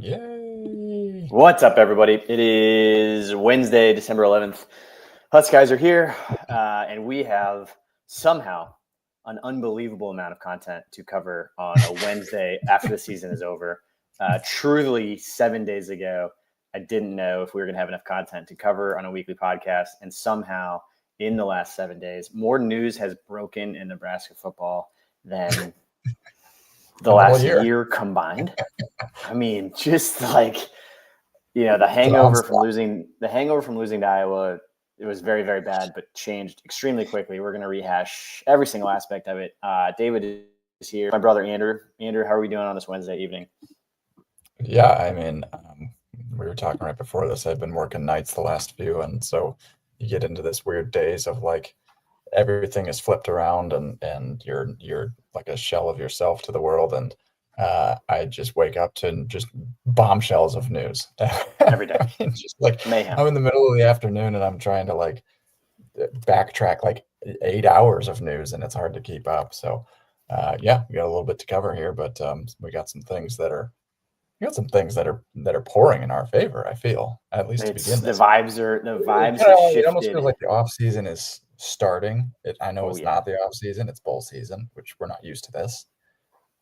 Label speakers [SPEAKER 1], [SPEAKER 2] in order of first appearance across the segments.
[SPEAKER 1] Yay!
[SPEAKER 2] What's up, everybody? It is Wednesday, December 11th. Guys are here, and we have somehow an unbelievable amount of content to cover on a Wednesday after the season is over. Truly, 7 days ago, I didn't know if we were going to have enough content to cover on a weekly podcast, and somehow in the last 7 days, more news has broken in Nebraska football than the last year combined. I mean, just like – the hangover from losing to Iowa, it was very, very bad, but changed extremely quickly. We're going to rehash every single aspect of it. David is here. My brother, Andrew. Andrew, how are we doing on this Wednesday evening?
[SPEAKER 1] Yeah, I mean, we were talking right before this. I've been working nights the last few, and so you get into this weird days of like everything is flipped around, and you're like a shell of yourself to the world, and I just wake up to just bombshells of news
[SPEAKER 2] every day.
[SPEAKER 1] I mean, just like
[SPEAKER 2] mayhem.
[SPEAKER 1] I'm in the middle of the afternoon and I'm trying to like backtrack like 8 hours of news, and it's hard to keep up. So yeah, we got a little bit to cover here, but we got some things that are pouring in our favor. I feel, at least to begin
[SPEAKER 2] the
[SPEAKER 1] this.
[SPEAKER 2] vibes have shifted.
[SPEAKER 1] It almost feels like the off season is starting. I know it's not the off season; it's bowl season, which we're not used to this.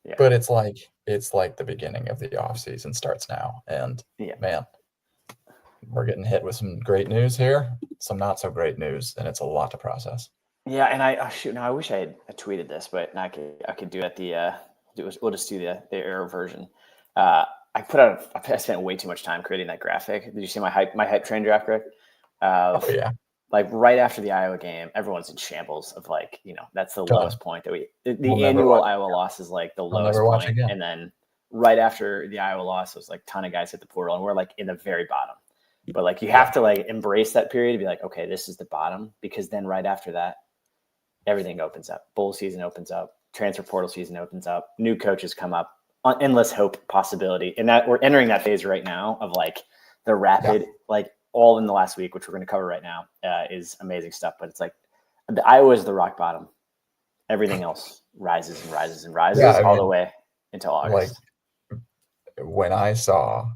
[SPEAKER 1] Yeah. But it's like the beginning of the off season starts now, and man, we're getting hit with some great news here, some not so great news, and it's a lot to process.
[SPEAKER 2] Yeah, and I wish I had tweeted this, but I could do it. We'll just do the error version. I spent way too much time creating that graphic. Did you see my hype train graphic?
[SPEAKER 1] Oh yeah.
[SPEAKER 2] Like right after the Iowa game, everyone's in shambles of like, that's the lowest point that the annual Iowa loss is like the lowest point. And then right after the Iowa loss, it was like a ton of guys hit the portal, and we're like in the very bottom. But like you have to like embrace that period to be like, okay, this is the bottom, because then right after that, everything opens up. Bowl season opens up, transfer portal season opens up, new coaches come up, endless hope possibility. And that we're entering that phase right now of like the rapid, like all in the last week, which we're going to cover right now, is amazing stuff. But it's like the Iowa is the rock bottom. Everything else rises and rises and rises all the way until August.
[SPEAKER 1] Like when I saw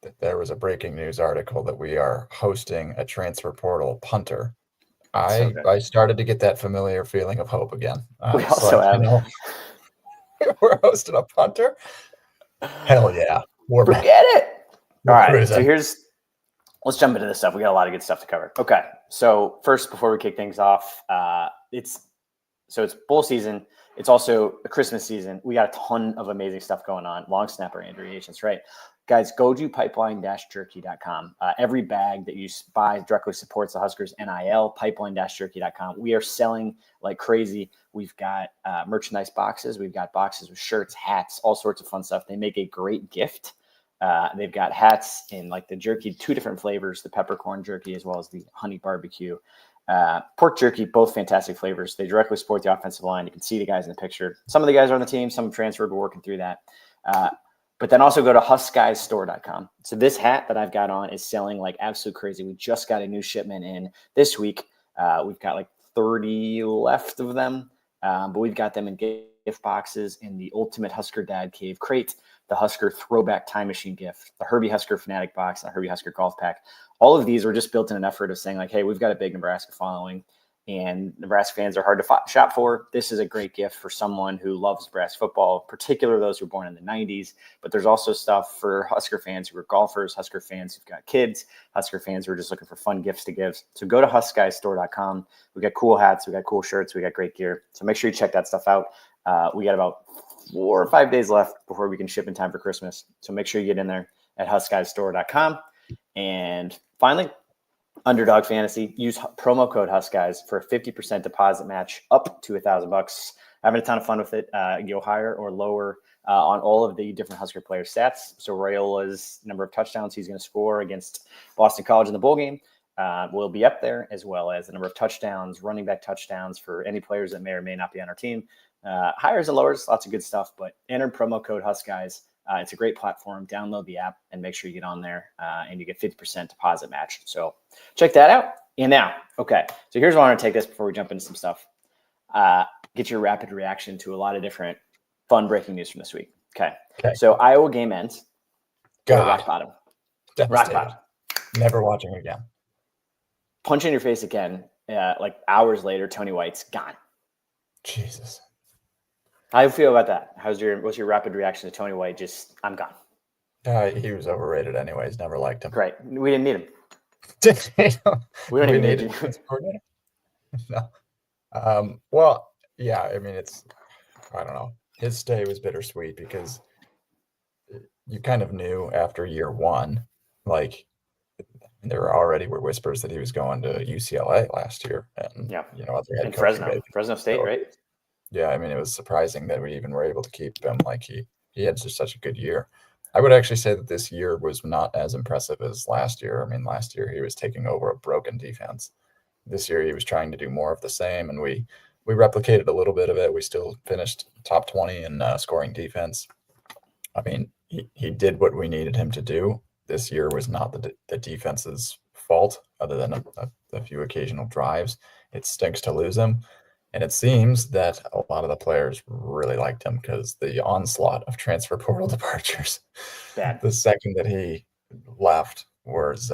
[SPEAKER 1] that there was a breaking news article that we are hosting a transfer portal punter, I started to get that familiar feeling of hope again.
[SPEAKER 2] We also have.
[SPEAKER 1] We're hosting a punter. Hell yeah!
[SPEAKER 2] Forget it. All right, so let's jump into this stuff. We got a lot of good stuff to cover. Okay, so first, before we kick things off, it's bowl season. It's also a Christmas season. We got a ton of amazing stuff going on. Long snapper, Andrew Yates, right? Guys, go to pipeline-jerky.com. Every bag that you buy directly supports the Huskers NIL, pipeline-jerky.com. We are selling like crazy. We've got merchandise boxes. We've got boxes with shirts, hats, all sorts of fun stuff. They make a great gift. They've got hats in like the jerky, 2 different flavors, the peppercorn jerky as well as the honey barbecue. Pork jerky, both fantastic flavors. They directly support the offensive line. You can see the guys in the picture. Some of the guys are on the team, some have transferred. We're working through that. But then also go to huskguysstore.com. So this hat that I've got on is selling like absolute crazy. We just got a new shipment in this week. We've got like 30 left of them, but we've got them in gift boxes in the Ultimate Husker Dad Cave crate, the Husker Throwback Time Machine gift, the Herbie Husker Fanatic box, and the Herbie Husker Golf Pack. All of these were just built in an effort of saying like, hey, we've got a big Nebraska following, and Nebraska fans are hard to shop for. This is a great gift for someone who loves Nebraska football, particularly those who were born in the 90s. But there's also stuff for Husker fans who are golfers, Husker fans who've got kids, Husker fans who are just looking for fun gifts to give. So go to huskguysstore.com. We got cool hats, we got cool shirts, we got great gear. So make sure you check that stuff out. We got about 4 or 5 days left before we can ship in time for Christmas. So make sure you get in there at huskguysstore.com. And finally, Underdog Fantasy, use promo code HuskGuys for a 50% deposit match up to $1,000. Having a ton of fun with it. Go higher or lower on all of the different Husker player stats. So Rayola's number of touchdowns he's going to score against Boston College in the bowl game will be up there, as well as the number of touchdowns, running back touchdowns for any players that may or may not be on our team. Higher and lowers, lots of good stuff, but enter promo code HuskGuys. It's a great platform. Download the app and make sure you get on there and you get 50% deposit match. So check that out. And now, okay, so here's where I want to take this before we jump into some stuff. Get your rapid reaction to a lot of different fun breaking news from this week. Okay. So Iowa game ends. Or rock bottom. Rock
[SPEAKER 1] Devastated.
[SPEAKER 2] bottom.
[SPEAKER 1] Never watching again.
[SPEAKER 2] Punch in your face again. Like hours later, Tony White's gone.
[SPEAKER 1] Jesus.
[SPEAKER 2] How do you feel about that? What's your rapid reaction to Tony White? Just, I'm gone.
[SPEAKER 1] He was overrated anyways. Never liked him.
[SPEAKER 2] Great. We didn't need him. We don't even need him.
[SPEAKER 1] No. Well, yeah, I mean, I don't know. His stay was bittersweet because you kind of knew after year one, like there were whispers that he was going to UCLA last year, and other head coaching
[SPEAKER 2] Fresno State, right?
[SPEAKER 1] Yeah, I mean, it was surprising that we even were able to keep him. Like he had just such a good year. I would actually say that this year was not as impressive as last year. I mean, last year he was taking over a broken defense. This year he was trying to do more of the same, and we replicated a little bit of it. We still finished top 20 in scoring defense. I mean, he did what we needed him to do. This year was not the defense's fault, other than a few occasional drives. It stinks to lose him. And it seems that a lot of the players really liked him because the onslaught of transfer portal departures, the second that he left, was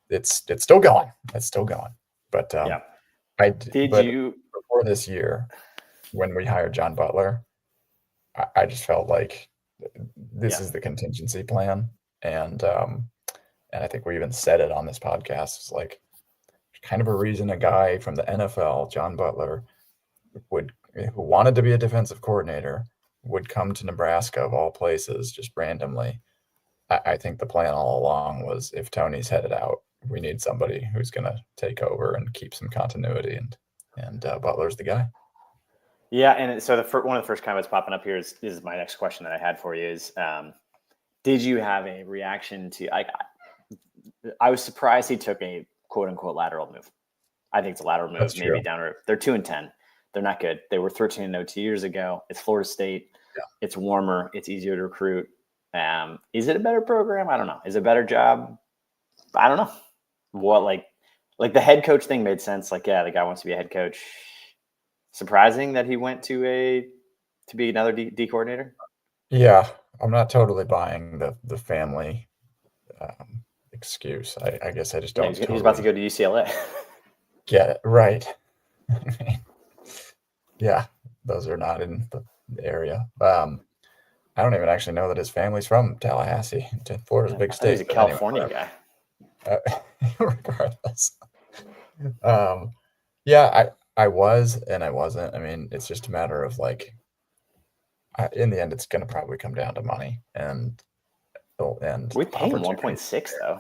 [SPEAKER 1] it's still going. It's still going. But before this year, when we hired John Butler, I just felt like this is the contingency plan, and I think we even said it on this podcast. It's like kind of a reason a guy from the NFL, John Butler, who wanted to be a defensive coordinator, would come to Nebraska of all places just randomly. I think the plan all along was, if Tony's headed out, we need somebody who's going to take over and keep some continuity, and Butler's the guy.
[SPEAKER 2] Yeah, and so one of the first comments popping up here is my next question that I had for you is, did you have a reaction to? I was surprised he took a quote unquote lateral move. I think it's a lateral move, maybe down. They're 2-10. They're not good. They were 13-0 2 years ago. It's Florida State. Yeah. It's warmer. It's easier to recruit. Is it a better program? I don't know. Is it a better job? I don't know. What like the head coach thing made sense. Like, yeah, the guy wants to be a head coach. Surprising that he went to be another D coordinator.
[SPEAKER 1] Yeah, I'm not totally buying the family excuse. I guess I just don't.
[SPEAKER 2] He's about to go to UCLA.
[SPEAKER 1] Get it right. Yeah, those are not in the area. I don't even actually know that his family's from Tallahassee. Florida's a big state.
[SPEAKER 2] He's a California guy.
[SPEAKER 1] Regardless. Yeah, I was and I wasn't. I mean, it's just a matter of like, in the end, it's going to probably come down to money and
[SPEAKER 2] we pay him 1.6 though.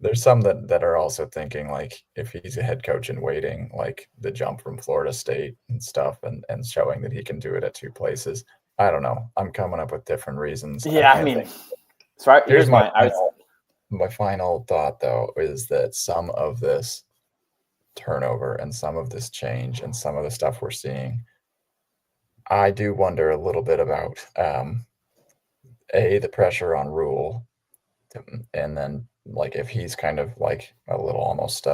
[SPEAKER 1] There's some that are also thinking like, if he's a head coach in waiting, like the jump from Florida State and stuff, and showing that he can do it at two places. I don't know. I'm coming up with different reasons.
[SPEAKER 2] Yeah, I mean, so here's my
[SPEAKER 1] final thought though, is that some of this turnover and some of this change and some of the stuff we're seeing, I do wonder a little bit about the pressure on Rule, and then like if he's kind of like a little almost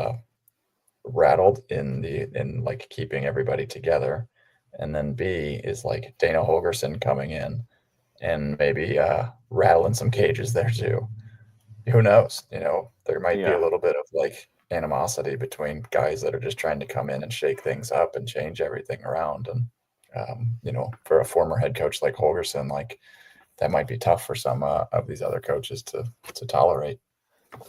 [SPEAKER 1] rattled in like keeping everybody together, and then B is like Dana Holgerson coming in and maybe rattling some cages there too. Who knows? There might be a little bit of like animosity between guys that are just trying to come in and shake things up and change everything around. And for a former head coach like Holgerson, like that might be tough for some of these other coaches to tolerate.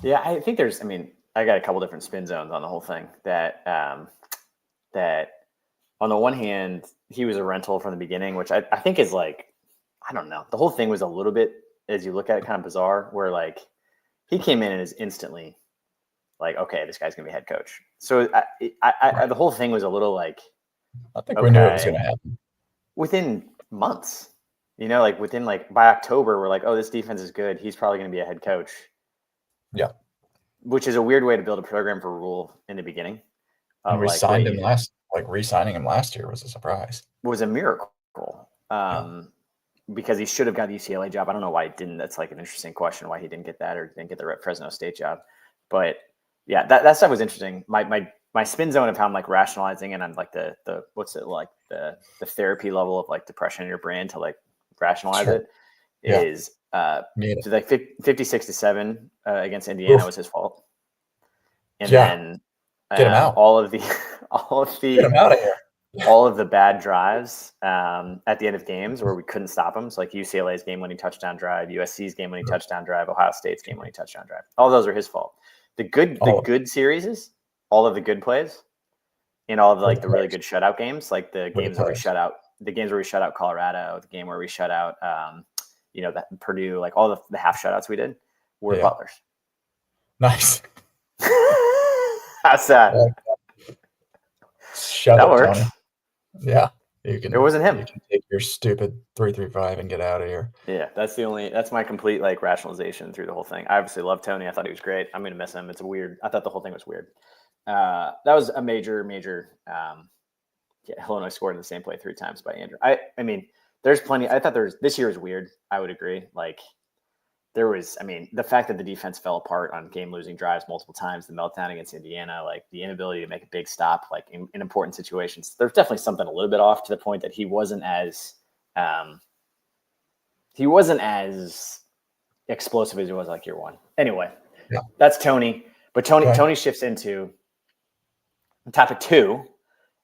[SPEAKER 2] Yeah, I think I got a couple different spin zones on the whole thing. That on the one hand, he was a rental from the beginning, which I think is like, I don't know. The whole thing was a little bit, as you look at it, kind of bizarre, where like he came in and is instantly like, okay, this guy's gonna be head coach. So the whole thing was a little like,
[SPEAKER 1] I think we knew it was gonna happen
[SPEAKER 2] within months. Like within by October, we're like, oh, this defense is good. He's probably gonna be a head coach.
[SPEAKER 1] Yeah,
[SPEAKER 2] which is a weird way to build a program for Rule in the beginning.
[SPEAKER 1] And we signed him re-signing him last year was a surprise.
[SPEAKER 2] Was a miracle. Because he should have got the UCLA job. I don't know why he didn't. That's like an interesting question, why he didn't get that or didn't get the Fresno State job. But yeah, that stuff was interesting. My spin zone of how I'm like rationalizing, and I'm like the what's it like the therapy level of like depression in your brain to like rationalize it is to like 56-7 against Indiana was his fault. And then
[SPEAKER 1] get him out.
[SPEAKER 2] all of the
[SPEAKER 1] get him out of here.
[SPEAKER 2] all of the bad drives at the end of games where we couldn't stop them. So like UCLA's game-winning touchdown drive, USC's game-winning touchdown drive, Ohio State's game-winning touchdown drive. All those are his fault. The good series, all of the good plays, and all of the, like the really good shutout games, like the games where we shut out Colorado, the game where we shut out that Purdue, like all the half shutouts we did were Butler's.
[SPEAKER 1] Nice.
[SPEAKER 2] How's that?
[SPEAKER 1] That works. Tony. Yeah.
[SPEAKER 2] It wasn't him.
[SPEAKER 1] You can take your stupid 3-3-5 and get out of here.
[SPEAKER 2] Yeah, that's my complete like rationalization through the whole thing. I obviously love Tony. I thought he was great. I'm gonna miss him. I thought the whole thing was weird. That was a major Illinois scored in the same play 3 times by Andrew. I mean, there's plenty. I thought this year was weird. I would agree. Like the fact that the defense fell apart on game-losing drives multiple times, the meltdown against Indiana, like the inability to make a big stop, like in important situations, there's definitely something a little bit off to the point that he wasn't as explosive as he was like year one. Anyway, that's Tony. But Tony shifts into topic 2,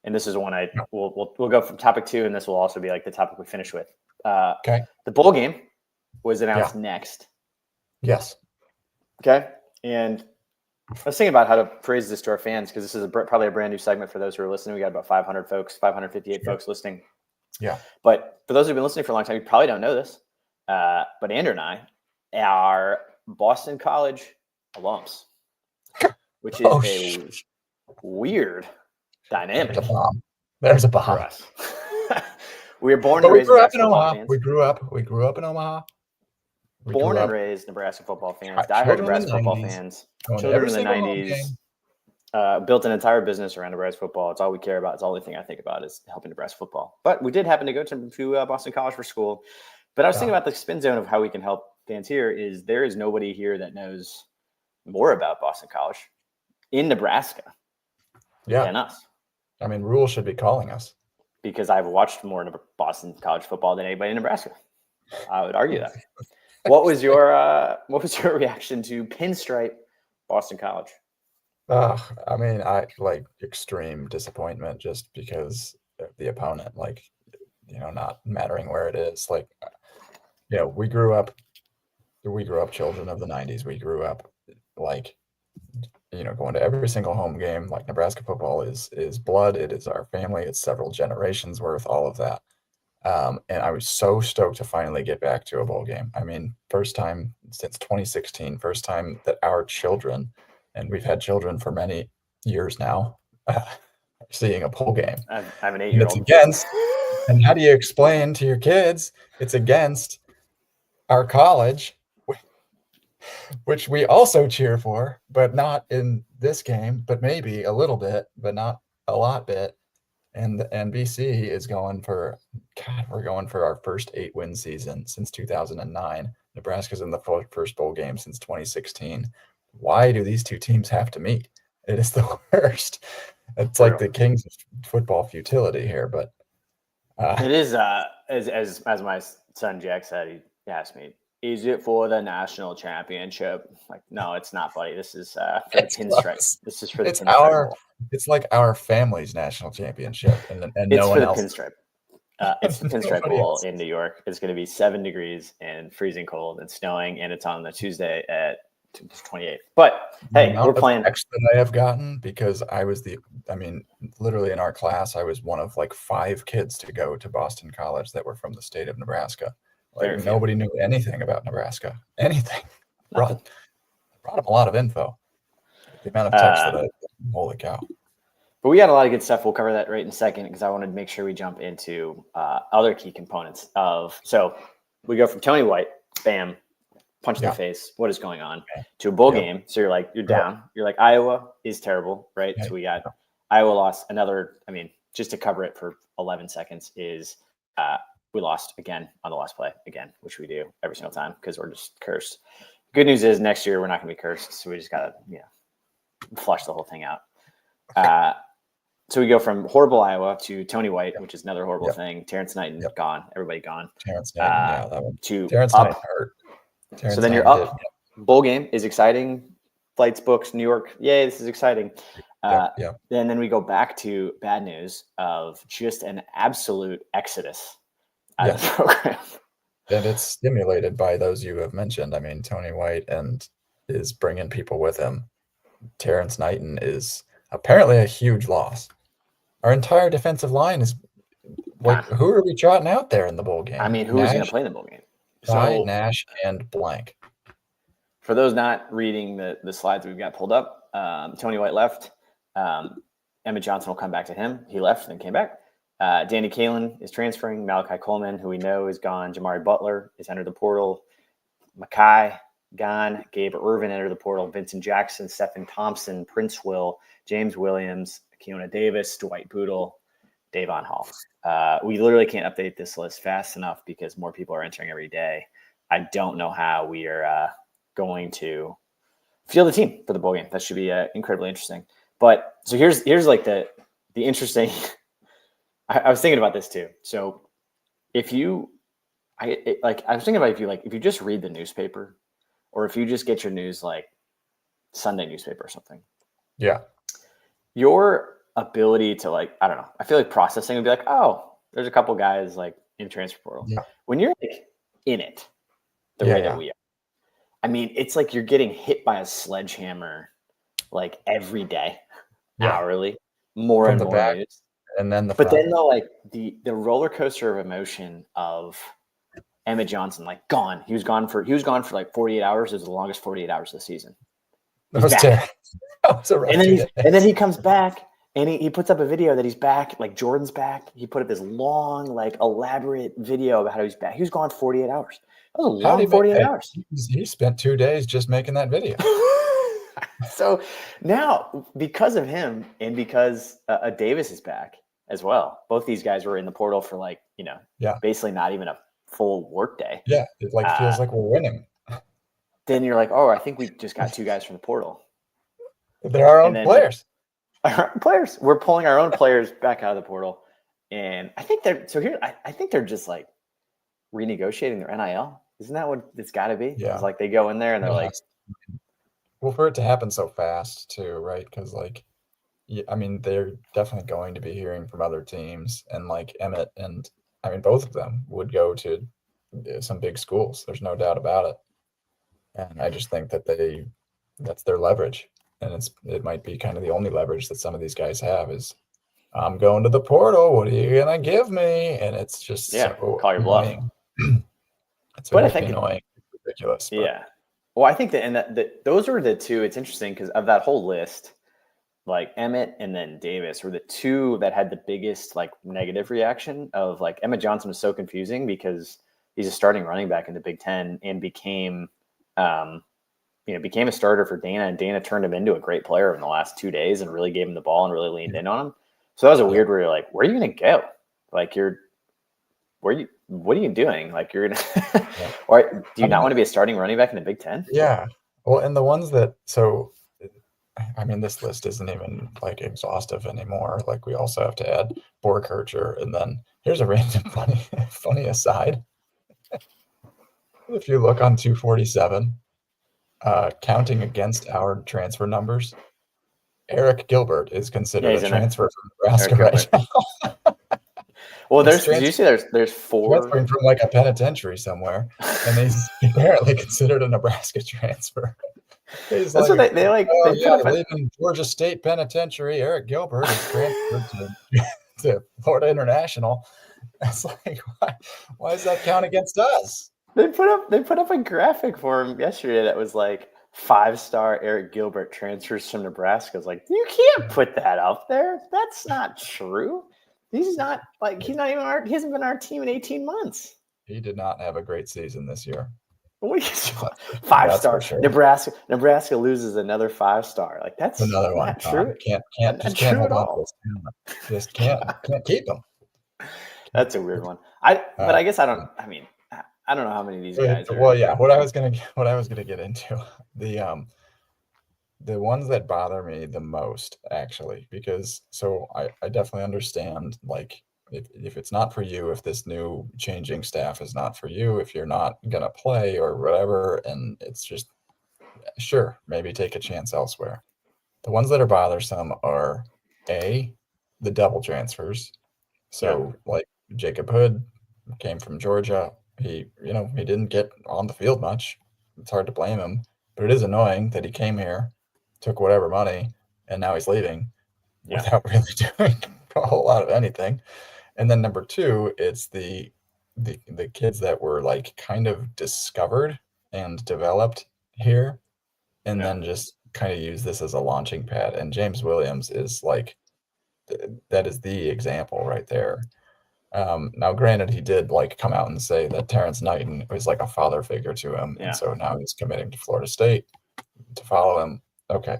[SPEAKER 2] and this is one we'll go from topic 2, and this will also be like the topic we finish with. The bowl game was announced next.
[SPEAKER 1] Yes.
[SPEAKER 2] Okay. And I was thinking about how to phrase this to our fans, because this is probably a brand new segment for those who are listening. We got about 558 folks listening.
[SPEAKER 1] Yeah.
[SPEAKER 2] But for those who've been listening for a long time, you probably don't know this. But Andrew and I are Boston College alums, which is a weird dynamic.
[SPEAKER 1] There's a bomb.
[SPEAKER 2] For us. We were born and raised
[SPEAKER 1] in Omaha. We grew up in Omaha.
[SPEAKER 2] Born and raised Nebraska football fans, diehard Nebraska football fans, children in the 90s, built an entire business around Nebraska football. It's all we care about. It's the only thing I think about is helping Nebraska football. But we did happen to go to Boston College for school. But I was thinking about the spin zone of how we can help fans here. There is nobody here that knows more about Boston College in Nebraska than us.
[SPEAKER 1] I mean, Rule should be calling us.
[SPEAKER 2] Because I've watched more Boston College football than anybody in Nebraska. I would argue that. What was your reaction to pinstripe Boston College?
[SPEAKER 1] I mean, I like extreme disappointment just because of the opponent, like, not mattering where it is. Like, we grew up children of the 90s. We grew up like, going to every single home game. Like, Nebraska football is blood. It is our family. It's several generations worth, all of that. And I was so stoked to finally get back to a bowl game. I mean, first time since 2016, first time that our children, and we've had children for many years now, seeing a bowl game.
[SPEAKER 2] I have an 8-year-old.
[SPEAKER 1] It's against, and how do you explain to your kids it's against our college, which we also cheer for, but not in this game, but maybe a little bit, but not a lot bit. And BC is going for, we're going for our first 8-win season since 2009. Nebraska's in the first bowl game since 2016. Why do these two teams have to meet? It is the worst. It's like the kings of football futility here, but
[SPEAKER 2] it is. As my son Jack said, he asked me, "Is it for the national championship?" Like, no, it's not, buddy. This is for the pinstripe. This is for the pinstripe.
[SPEAKER 1] It's like our family's national championship, and
[SPEAKER 2] it's
[SPEAKER 1] no
[SPEAKER 2] for
[SPEAKER 1] one
[SPEAKER 2] the
[SPEAKER 1] else.
[SPEAKER 2] Pinstripe. It's the Pinstripe Bowl in New York. It's going to be 7 degrees and freezing cold and snowing, and it's on the Tuesday at 28th. But hey, we're playing.
[SPEAKER 1] That I have gotten because literally in our class, I was one of like 5 kids to go to Boston College that were from the state of Nebraska. Like, nobody knew anything about Nebraska. Anything. Brought them a lot of info. The amount of text that I holy cow.
[SPEAKER 2] But we got a lot of good stuff. We'll cover that right in a second because I wanted to make sure we jump into other key components of. So we go from Tony White, bam, punch in the face. What is going on? To a bowl game. So you're down. You're like, Iowa is terrible, right? So we got Iowa lost another. I mean, just to cover it for 11 seconds is we lost again on the last play again, which we do every single time because we're just cursed. Good news is next year we're not going to be cursed. So we just got to, flush the whole thing out. So we go from horrible Iowa to Tony White, which is another horrible thing. Terrence Knighton gone. Everybody gone.
[SPEAKER 1] Terrence Knighton, that one.
[SPEAKER 2] To
[SPEAKER 1] Terrence Knighton hurt.
[SPEAKER 2] So then you're up. Bowl game is exciting. Flights booked, New York. Yay, this is exciting. And then we go back to bad news of just an absolute exodus out of the program.
[SPEAKER 1] And it's stimulated by those you have mentioned. I mean, Tony White is bringing people with him. Terrence Knighton is apparently a huge loss. Our entire defensive line is like, who are we trotting out there in the bowl game?
[SPEAKER 2] I mean, who's going to play in the bowl game?
[SPEAKER 1] So Nash and blank.
[SPEAKER 2] For those not reading the slides we've got pulled up, Tony White left. Emmett Johnson will come back to him. He left and then came back. Danny Kalen is transferring. Malachi Coleman, who we know is gone. Jamari Butler is entered the portal. Mackay gone. Gabe Irvin entered the portal. Vincent Jackson, Stephen Thompson, Prince Will, James Williams, Keona Davis, Dwight Boodle, Davon Hall. We literally can't update this list fast enough because more people are entering every day. I don't know how we are going to field the team for the bowl game. That should be incredibly interesting. But so here's like the interesting. I was thinking about this too. So if you, I was thinking about if you just read the newspaper, or if you just get your news like Sunday newspaper or something.
[SPEAKER 1] Yeah.
[SPEAKER 2] Your ability to I don't know. I feel like processing would be like, oh, there's a couple guys like in transfer portal.
[SPEAKER 1] Yeah.
[SPEAKER 2] When you're like in it, the way that we are. I mean, it's like you're getting hit by a sledgehammer like every day, hourly, more
[SPEAKER 1] From
[SPEAKER 2] and
[SPEAKER 1] the
[SPEAKER 2] more
[SPEAKER 1] back,
[SPEAKER 2] news.
[SPEAKER 1] and then
[SPEAKER 2] then the roller coaster of emotion of Emmett Johnson, like gone. He was gone for like 48 hours. It was the longest 48 hours of the season.
[SPEAKER 1] That was terrible. That was a rough
[SPEAKER 2] and then he comes back and he puts up a video that he's back, like Jordan's back. He put up this long, like elaborate video about how he's back. He was gone 48 hours. That was a long 48 hours.
[SPEAKER 1] He spent 2 days just making that video.
[SPEAKER 2] So now, because of him and because Davis is back as well, both these guys were in the portal for basically not even a full work day.
[SPEAKER 1] Yeah, it feels like we're winning.
[SPEAKER 2] Then you're like, oh, I think we just got 2 guys from the portal.
[SPEAKER 1] They're our own players.
[SPEAKER 2] Our own players. We're pulling our own players back out of the portal. And I think I think they're just like renegotiating their NIL. Isn't that what it's got to be?
[SPEAKER 1] Yeah.
[SPEAKER 2] It's like they go in there and they're like.
[SPEAKER 1] Well, for it to happen so fast too, right? Because I mean, they're definitely going to be hearing from other teams, and like Emmett and I mean, both of them would go to some big schools. There's no doubt about it. And I just think that that's their leverage. And it might be kind of the only leverage that some of these guys have is, I'm going to the portal. What are you going to give me? And it's just
[SPEAKER 2] so call your bluff.
[SPEAKER 1] It's very annoying. It's ridiculous.
[SPEAKER 2] But. Yeah. Well, I think that those were the 2. It's interesting because of that whole list, like Emmett and then Davis were the 2 that had the biggest like negative reaction of like Emmett Johnson was so confusing because he's a starting running back in the Big Ten and became a starter for Dana, and Dana turned him into a great player in the last 2 days and really gave him the ball and really leaned in on him. So that was a weird where you're like, where are you going to go? Like what are you doing? Like you're going to, or do you not want to be a starting running back in the Big Ten?
[SPEAKER 1] Yeah. Well, and the ones that, I mean, this list isn't even like exhaustive anymore. Like we also have to add Borkircher, and then here's a random funny aside. If you look on 247, counting against our transfer numbers, Eric Gilbert is considered a transfer from Nebraska right now.
[SPEAKER 2] Well, did you see there's 4
[SPEAKER 1] transferring from like a penitentiary somewhere, and he's apparently considered a Nebraska transfer. He's
[SPEAKER 2] That's what they like.
[SPEAKER 1] Oh, they live in Georgia State Penitentiary. Eric Gilbert is transferred to Florida International. It's like, why does that count against us?
[SPEAKER 2] They put up a graphic for him yesterday that was like 5-star Eric Gilbert transfers from Nebraska. It's like, you can't put that up there. That's not true. He's not he hasn't been on our team in 18 months.
[SPEAKER 1] He did not have a great season this year.
[SPEAKER 2] 5-star. Sure. Nebraska loses another 5-star. Like that's
[SPEAKER 1] another one.
[SPEAKER 2] Not true.
[SPEAKER 1] Can't hold on to this. Just can't keep them.
[SPEAKER 2] That's a weird one. But I guess I don't know how many of these guys are.
[SPEAKER 1] Well, yeah, what I was gonna get into, the ones that bother me the most, actually, because I definitely understand like if it's not for you, if this new changing staff is not for you, if you're not gonna play or whatever, and it's just sure, maybe take a chance elsewhere. The ones that are bothersome are A, the double transfers.
[SPEAKER 2] Yeah.
[SPEAKER 1] So like Jacob Hood came from Georgia. He didn't get on the field much. It's hard to blame him, but it is annoying that he came here, took whatever money, and now he's leaving
[SPEAKER 2] Yeah.
[SPEAKER 1] without really doing a whole lot of anything. And then number two, it's the kids that were like kind of discovered and developed here, and
[SPEAKER 2] Yeah.
[SPEAKER 1] then just kind of use this as a launching pad. And James Williams is like that is the example right there. Now, granted, he did like come out and say that Terrence Knighton was like a father figure to him, and
[SPEAKER 2] Yeah.
[SPEAKER 1] so now he's committing to Florida State to follow him. Okay,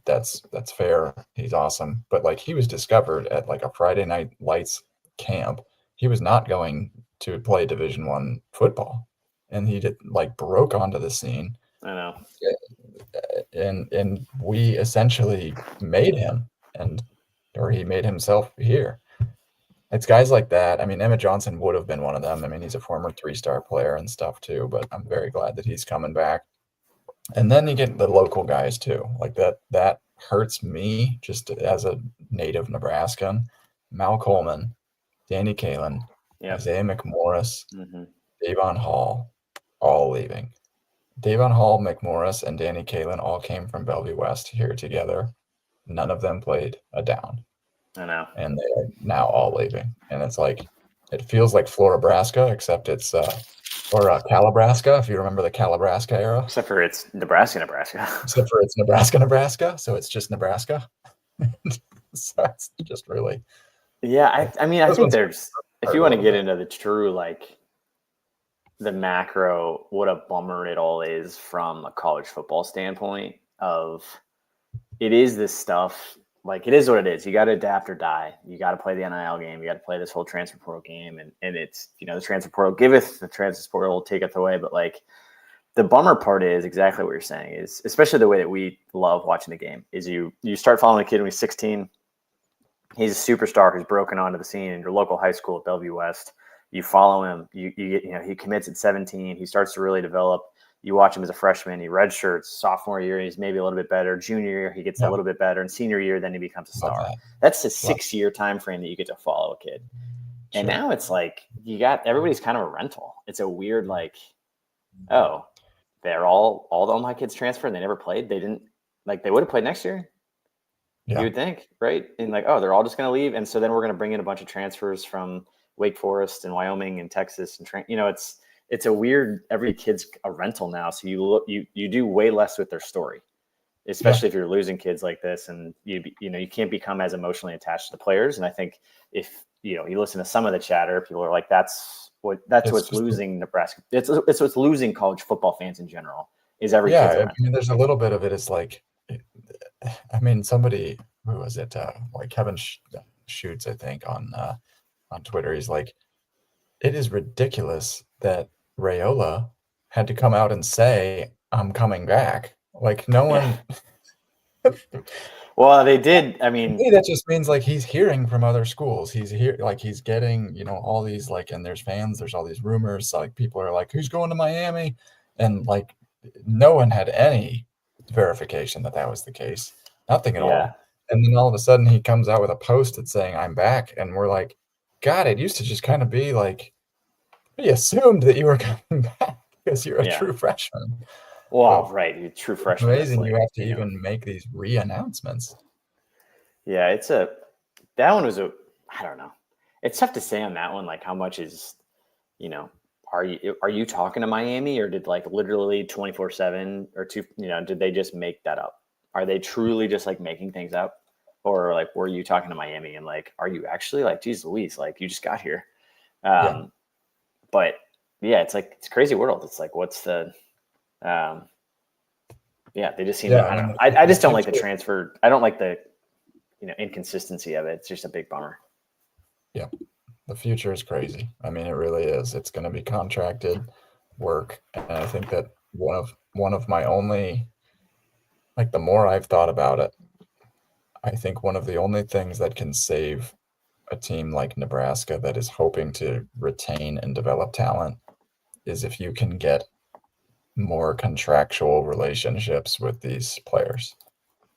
[SPEAKER 1] that's fair. He's awesome, but like he was discovered at like a Friday Night Lights camp. He was not going to play Division I football, and he did like broke onto the scene.
[SPEAKER 2] I know.
[SPEAKER 1] And we essentially made him, or he made himself here. It's guys like that. I mean, Emmett Johnson would have been one of them. I mean, he's a former 3-star player and stuff too, but I'm very glad that he's coming back. And then you get the local guys too. Like that hurts me just as a native Nebraskan. Mal Coleman, Danny Kalen,
[SPEAKER 2] Yep.
[SPEAKER 1] Isaiah McMorris,
[SPEAKER 2] Mm-hmm.
[SPEAKER 1] Davon Hall, all leaving. Davon Hall, McMorris, and Danny Kalen all came from Bellevue West here together. None of them played a down.
[SPEAKER 2] I know.
[SPEAKER 1] And they are now all leaving. And it's like, it feels like Floridabraska, except it's, or Calabrasca, if you remember the Calabrasca era.
[SPEAKER 2] Except for it's Nebraska.
[SPEAKER 1] Except for it's Nebraska. So it's just Nebraska. So it's just really.
[SPEAKER 2] Yeah. I mean, I think there's, if you want to get into the true, like, the macro, what a bummer it all is from a college football standpoint of it is this stuff. Like, it is what it is. You got to adapt or die. You got to play the NIL game. You got to play this whole transfer portal game. And it's, the transfer portal giveth, the transfer portal taketh away. But like, the bummer part is exactly what you're saying is, especially the way that we love watching the game, is you start following a kid when he's 16. He's a superstar who's broken onto the scene in your local high school at Bellevue West. You follow him. You get, he commits at 17. He starts to really develop. You watch him as a freshman. He redshirts. Sophomore year, he's maybe a little bit better. Junior year, he gets a little bit better. And senior year, then he becomes a star. That's a 6-year time frame that you get to follow a kid. And now it's like everybody's kind of a rental. It's a weird, like, oh, they're all my kids transferred and they never played. They didn't, like, they would have played next year. Yeah. You would think, right? And like, oh, they're all just going to leave. And so then we're going to bring in a bunch of transfers from Wake Forest and Wyoming and Texas and it's a weird, every kid's a rental now. So you do way less with their story, especially if you're losing kids like this, and you can't become as emotionally attached to the players. And I think if you listen to some of the chatter, people are like, that's what's losing Nebraska. It's what's losing college football fans in general is every kid's a rental.
[SPEAKER 1] I mean, there's a little bit of it. It's like, I mean, somebody, who was it? Like Kevin Shoots, I think, on Twitter. He's like, it is ridiculous that Raiola had to come out and say, I'm coming back. Like, no one.
[SPEAKER 2] Well, they did. I mean,
[SPEAKER 1] that just means like he's hearing from other schools. He's here, like he's getting, all these like, and there's fans, there's all these rumors. So, like, people are like, who's going to Miami? And like, no one had any verification that was the case. Nothing at all. And then all of a sudden he comes out with a post that's saying, I'm back. And we're like, God, it used to just kind of be like, we assumed that you were coming back because you're a true freshman.
[SPEAKER 2] Well, right. You're a true freshman.
[SPEAKER 1] It's amazing you have to even make these re-announcements.
[SPEAKER 2] Yeah, that one was I don't know. It's tough to say on that one, like how much is, are you talking to Miami, or did like literally 24/7 or did they just make that up? Are they truly just like making things up? Or like, were you talking to Miami and like, are you actually like, geez Louise, like you just got here? But yeah, it's like, it's a crazy world. It's like, what's the, they just seem to, I don't know. I just don't like the transfer. I don't like the, inconsistency of it. It's just a big bummer.
[SPEAKER 1] Yeah. The future is crazy. I mean, it really is. It's going to be contracted work. And I think that one of my only, the more I've thought about it, I think one of the only things that can save a team like Nebraska that is hoping to retain and develop talent is if you can get more contractual relationships with these players.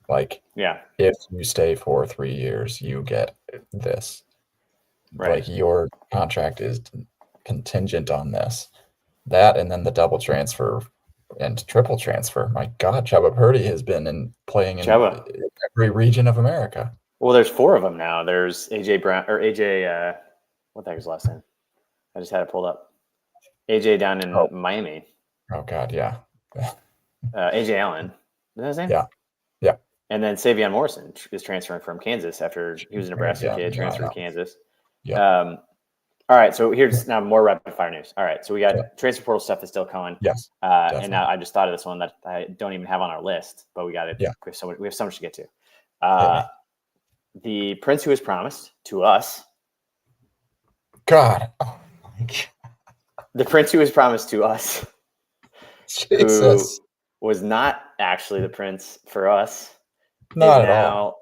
[SPEAKER 1] Like,
[SPEAKER 2] Yeah.
[SPEAKER 1] if you stay for 3 years, you get this.
[SPEAKER 2] Right.
[SPEAKER 1] Like, your contract is contingent on this. That, and then the double transfer and triple transfer. My God, Chubba Purdy has been playing in
[SPEAKER 2] Chubba.
[SPEAKER 1] every region of America.
[SPEAKER 2] Well, there's 4 of them now. There's AJ Brown or AJ. What the heck is his last name? I just had it pulled up. AJ down in Miami.
[SPEAKER 1] Oh God, yeah.
[SPEAKER 2] AJ Allen. Is that his name?
[SPEAKER 1] Yeah. Yeah.
[SPEAKER 2] And then Savion Morrison is transferring from Kansas after he was a Nebraska kid, transferred to Kansas.
[SPEAKER 1] Yeah.
[SPEAKER 2] All right, so here's now more rapid fire news. All right, so we got transfer portal stuff that's still coming.
[SPEAKER 1] Yes.
[SPEAKER 2] And now I just thought of this one that I don't even have on our list, but we got it.
[SPEAKER 1] Yeah.
[SPEAKER 2] We have so much to get to. The prince who was promised to us.
[SPEAKER 1] God. Oh my God.
[SPEAKER 2] The prince who was promised to us.
[SPEAKER 1] Jesus.
[SPEAKER 2] Who was not actually the prince for us.
[SPEAKER 1] Not at all.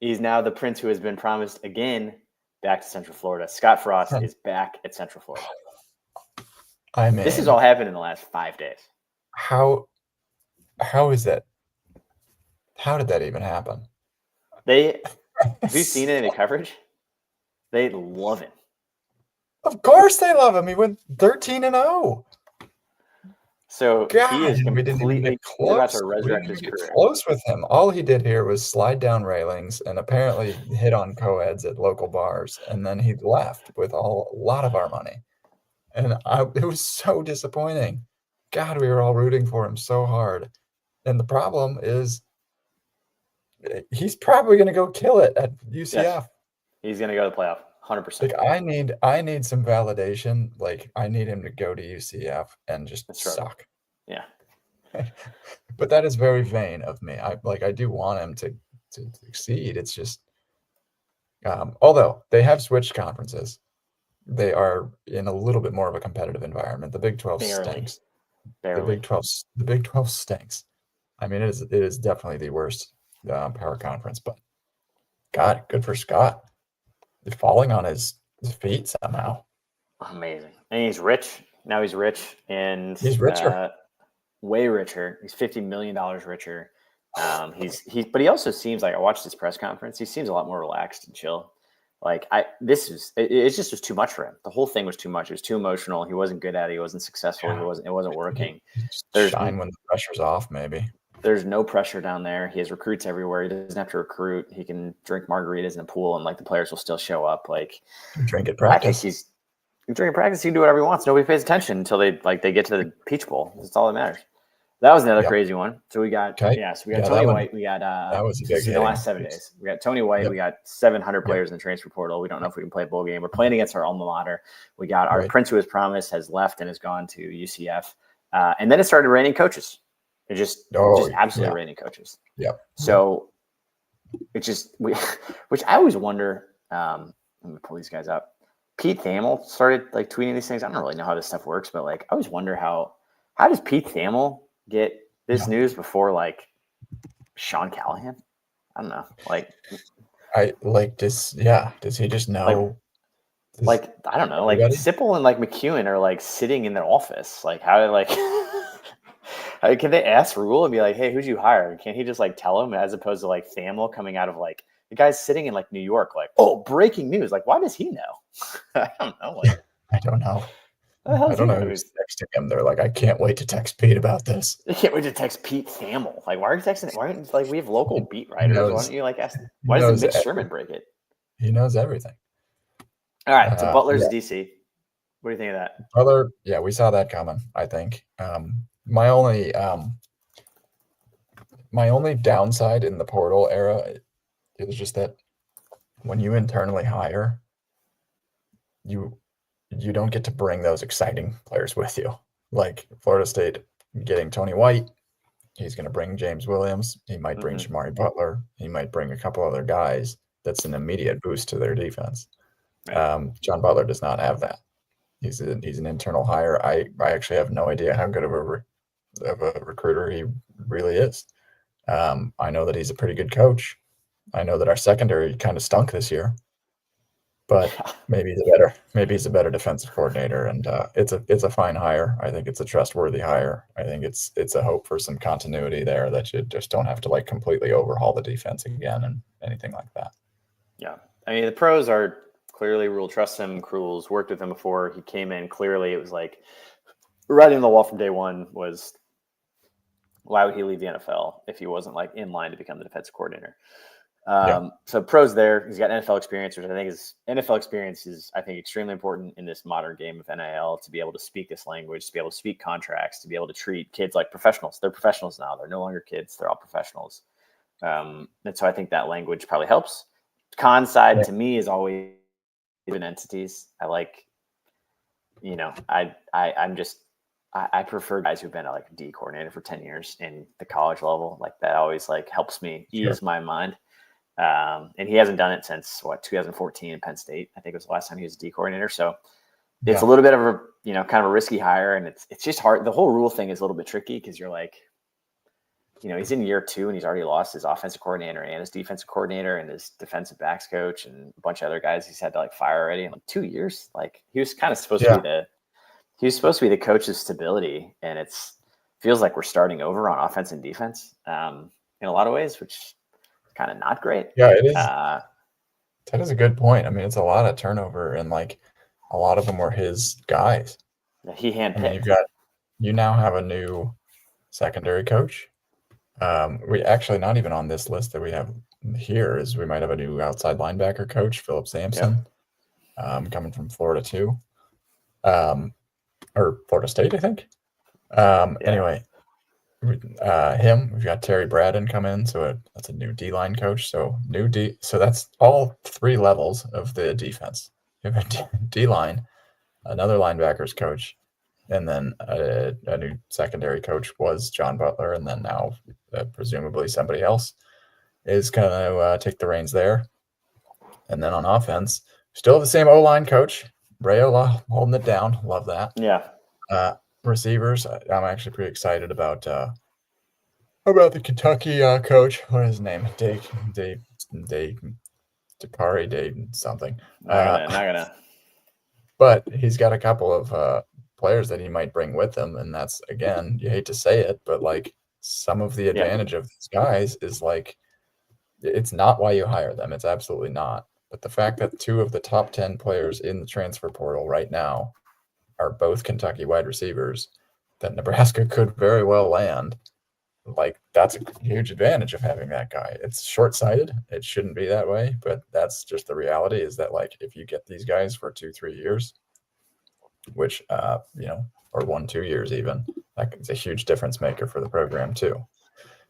[SPEAKER 2] He's now the prince who has been promised again back to Central Florida. Scott Frost is back at Central Florida.
[SPEAKER 1] I mean,
[SPEAKER 2] this has all happened in the last 5 days.
[SPEAKER 1] How is that? How did that even happen?
[SPEAKER 2] Have you seen any coverage? They love him.
[SPEAKER 1] Of course they love him. He went 13-0.
[SPEAKER 2] So
[SPEAKER 1] God,
[SPEAKER 2] he is completely
[SPEAKER 1] close.
[SPEAKER 2] about to resurrect his career.
[SPEAKER 1] Close with him. All he did here was slide down railings and apparently hit on co-eds at local bars, and then he left with a lot of our money. And it was so disappointing. God, we were all rooting for him so hard. And the problem is he's probably going to go kill it at UCF. Yes.
[SPEAKER 2] He's going to go to the playoff, 100%.
[SPEAKER 1] Like, I need some validation. Like, I need him to go to UCF and just suck.
[SPEAKER 2] Yeah.
[SPEAKER 1] But that is very vain of me. I do want him to succeed. It's just, although they have switched conferences, they are in a little bit more of a competitive environment. The Big 12 stinks.
[SPEAKER 2] Barely.
[SPEAKER 1] The Big 12 stinks. I mean, it is definitely the worst power conference. But God, good for Scott. He's falling on his feet somehow.
[SPEAKER 2] Amazing. And he's rich. Now he's rich, and
[SPEAKER 1] he's richer.
[SPEAKER 2] Way richer. He's $50 million richer. But he also seems like, I watched his press conference. He seems a lot more relaxed and chill. Like it just was too much for him. The whole thing was too much. It was too emotional. He wasn't good at it. He wasn't successful.
[SPEAKER 1] Yeah.
[SPEAKER 2] It wasn't working.
[SPEAKER 1] There's shine when the pressure's off, maybe.
[SPEAKER 2] There's no pressure down there. He has recruits everywhere. He doesn't have to recruit. He can drink margaritas in a pool, and like the players will still show up. Like
[SPEAKER 1] drink at practice.
[SPEAKER 2] He drink at practice. He can do whatever he wants. Nobody pays attention until they get to the Peach Bowl. That's all that matters. That was another crazy one. So we got Tony White. We got
[SPEAKER 1] that was a big
[SPEAKER 2] in the last 7 days. We got Tony White. Yep. We got 700 players in the transfer portal. We don't know if we can play a bowl game. We're playing against our alma mater. We got our prince who was promised has left and has gone to UCF. And then it started raining coaches. It just absolutely raining coaches.
[SPEAKER 1] Yep.
[SPEAKER 2] So it just which I always wonder. Let me pull these guys up. Pete Thamel started like tweeting these things. I don't really know how this stuff works, but like I always wonder how does Pete Thamel get this news before like Sean Callahan? I don't know.
[SPEAKER 1] Does he just know?
[SPEAKER 2] I don't know. Like Sipple and like McEwen are like sitting in their office. Like how can they ask Rule and be like, hey, who'd you hire? Can't he just like tell him, as opposed to like Thamel coming out of like the guy's sitting in like New York, like, oh, breaking news. Like, why does he know? I don't know. Like,
[SPEAKER 1] I don't know. I don't know who's texting him. They're like, I can't wait to text Pete about this.
[SPEAKER 2] I can't wait to text Pete Thamel. Like, why are you texting? Why aren't like we have local beat writers? Why don't you like ask? Why doesn't Mitch Sherman break it?
[SPEAKER 1] He knows everything.
[SPEAKER 2] All right, so Butler's DC. What do you think of that?
[SPEAKER 1] Butler, we saw that coming. I think my only downside in the portal era, it was just that when you internally hire, you don't get to bring those exciting players with you. Like Florida State getting Tony White, he's going to bring James Williams. He might bring Shamari Butler. He might bring a couple other guys. That's an immediate boost to their defense. John Butler does not have that. He's an internal hire. I actually have no idea how good of a recruiter he really is. I know that he's a pretty good coach. I know that our secondary kind of stunk this year. but maybe he's a better defensive coordinator, and it's a fine hire. I think it's a trustworthy hire. I think it's a hope for some continuity there, that you just don't have to like completely overhaul the defense again and anything like that.
[SPEAKER 2] Yeah, I mean the pros are clearly Rule trusts him. Cruel's worked with him before. He came in clearly. It was like writing on the wall from day one was, why would he leave the NFL if he wasn't like in line to become the defensive coordinator?
[SPEAKER 1] Yeah.
[SPEAKER 2] So pros there. He's got NFL experience, which I think is NFL experience is, I think, extremely important in this modern game of NIL, to be able to speak this language, to be able to speak contracts, to be able to treat kids like professionals. They're professionals now. They're no longer kids. They're all professionals. And so I think that language probably helps. Con side to me is always even entities. I like, I prefer guys who've been like a D coordinator for 10 years in the college level. Like that always like helps me ease my mind. And he hasn't done it since 2014 in Penn State. I think it was the last time he was a D coordinator. So it's a little bit of a, kind of a risky hire, and it's just hard. The whole Rule thing is a little bit tricky because you're like, he's in year 2 and he's already lost his offensive coordinator and his defensive coordinator and his defensive backs coach and a bunch of other guys he's had to like fire already in like 2 years. Like he was kind of supposed to be the coach of stability, and feels like we're starting over on offense and defense in a lot of ways, which kind of not great.
[SPEAKER 1] Yeah, it is. That is a good point. I mean, it's a lot of turnover, and like a lot of them were his guys.
[SPEAKER 2] He handpicked.
[SPEAKER 1] You now have a new secondary coach. We actually, not even on this list that we have here, is we might have a new outside linebacker coach, Philip Sampson, coming from Florida too, or Florida State, I think. Anyway. We've got Terry Braden come in, so that's a new D-line coach. So so that's all 3 levels of the defense. You have a D-line, another linebackers coach, and then a new secondary coach was John Butler, and then now presumably somebody else is going to take the reins there. And then on offense, still the same O-line coach, Rayola, holding it down. Love that.
[SPEAKER 2] Yeah.
[SPEAKER 1] Receivers, I'm actually pretty excited about the Kentucky coach. What is his name? Dakari something.
[SPEAKER 2] Not gonna.
[SPEAKER 1] But he's got a couple of players that he might bring with him, and that's, again, you hate to say it, but like some of the advantage of these guys is like, it's not why you hire them. It's absolutely not. But the fact that 2 of the top 10 players in the transfer portal right now are both Kentucky wide receivers that Nebraska could very well land, like that's a huge advantage of having that guy. It's short-sighted. It shouldn't be that way, but that's just the reality, is that like if you get these guys for 2-3 years, which or 1-2 years even, that's a huge difference maker for the program too.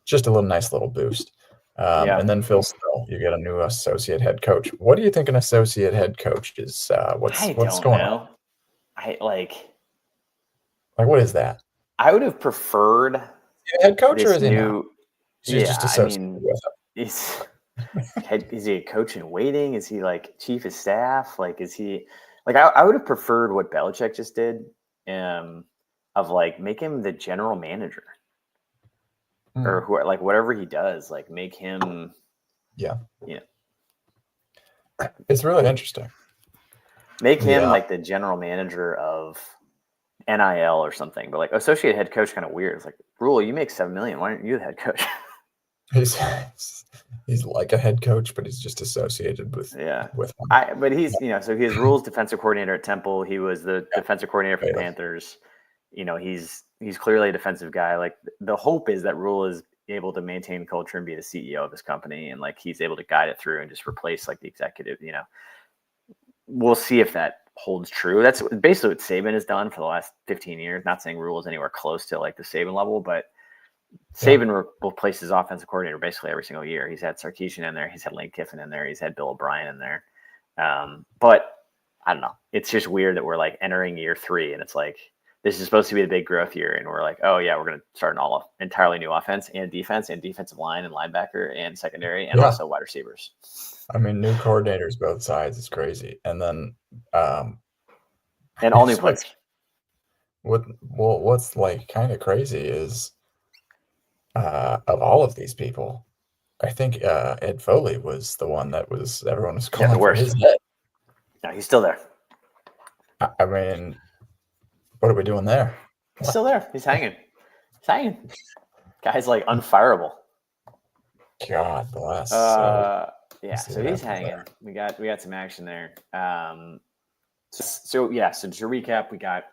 [SPEAKER 1] Just a nice little boost. And then Phil Snell, you get a new associate head coach. What do you think an associate head coach is? What's going on? What is that?
[SPEAKER 2] I would have preferred
[SPEAKER 1] head coach, or is he new?
[SPEAKER 2] He's just associated with him. Is he a coach in waiting? Is he like chief of staff? Like, is he like? I would have preferred what Belichick just did, of like make him the general manager, or who, like whatever he does, like make him.
[SPEAKER 1] Yeah. It's really interesting.
[SPEAKER 2] Make him like the general manager of NIL or something, but like associate head coach, kind of weird. It's like, Rule, you make $7 million. Why aren't you the head coach?
[SPEAKER 1] He's like a head coach, but he's just associated with with him.
[SPEAKER 2] But he's so he has Rule's defensive coordinator at Temple. He was the defensive coordinator for the Panthers. He's clearly a defensive guy. Like the hope is that Rule is able to maintain culture and be the CEO of his company, and like he's able to guide it through and just replace like the executive. We'll see if that holds true. That's basically what Saban has done for the last 15 years. Not saying Rule is anywhere close to like the Saban level, but Saban replaces his offensive coordinator basically every single year. He's had Sarkisian in there. He's had Lane Kiffin in there. He's had Bill O'Brien in there. But I don't know. It's just weird that we're like entering year 3 and it's like, this is supposed to be the big growth year. And we're like, oh yeah, we're going to start an entirely new offense and defense and defensive line and linebacker and secondary and also wide receivers.
[SPEAKER 1] I mean, new coordinators, both sides. It's crazy. And then,
[SPEAKER 2] and all new players.
[SPEAKER 1] What's like kind of crazy is, of all of these people, I think Ed Foley was the one that everyone was calling for his head.
[SPEAKER 2] No, he's still there.
[SPEAKER 1] I mean, what are we doing there?
[SPEAKER 2] He's still there. He's hanging. He's hanging. Guy's like unfireable.
[SPEAKER 1] God bless.
[SPEAKER 2] Yeah, so he's hanging. There. We got some action there. So to recap, we got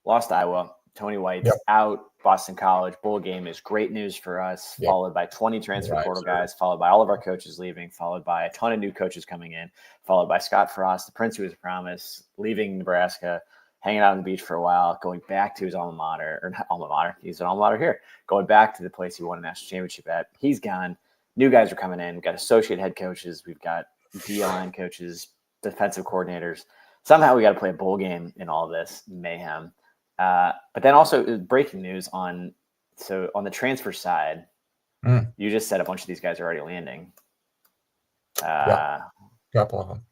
[SPEAKER 2] lost Iowa. Tony White's out. Boston College bowl game is great news for us. Followed by 20 transfer portal guys. Followed by all of our coaches leaving. Followed by a ton of new coaches coming in. Followed by Scott Frost, the prince who was promised, leaving Nebraska, hanging out on the beach for a while, going back to his alma mater, or not alma mater. He's an alma mater here. Going back to the place he won a national championship at. He's gone. New guys are coming in. We've got associate head coaches. We've got D-line coaches, defensive coordinators. Somehow we got to play a bowl game in all this mayhem. But then also breaking news on the transfer side, you just said a bunch of these guys are already landing.
[SPEAKER 1] A couple of them.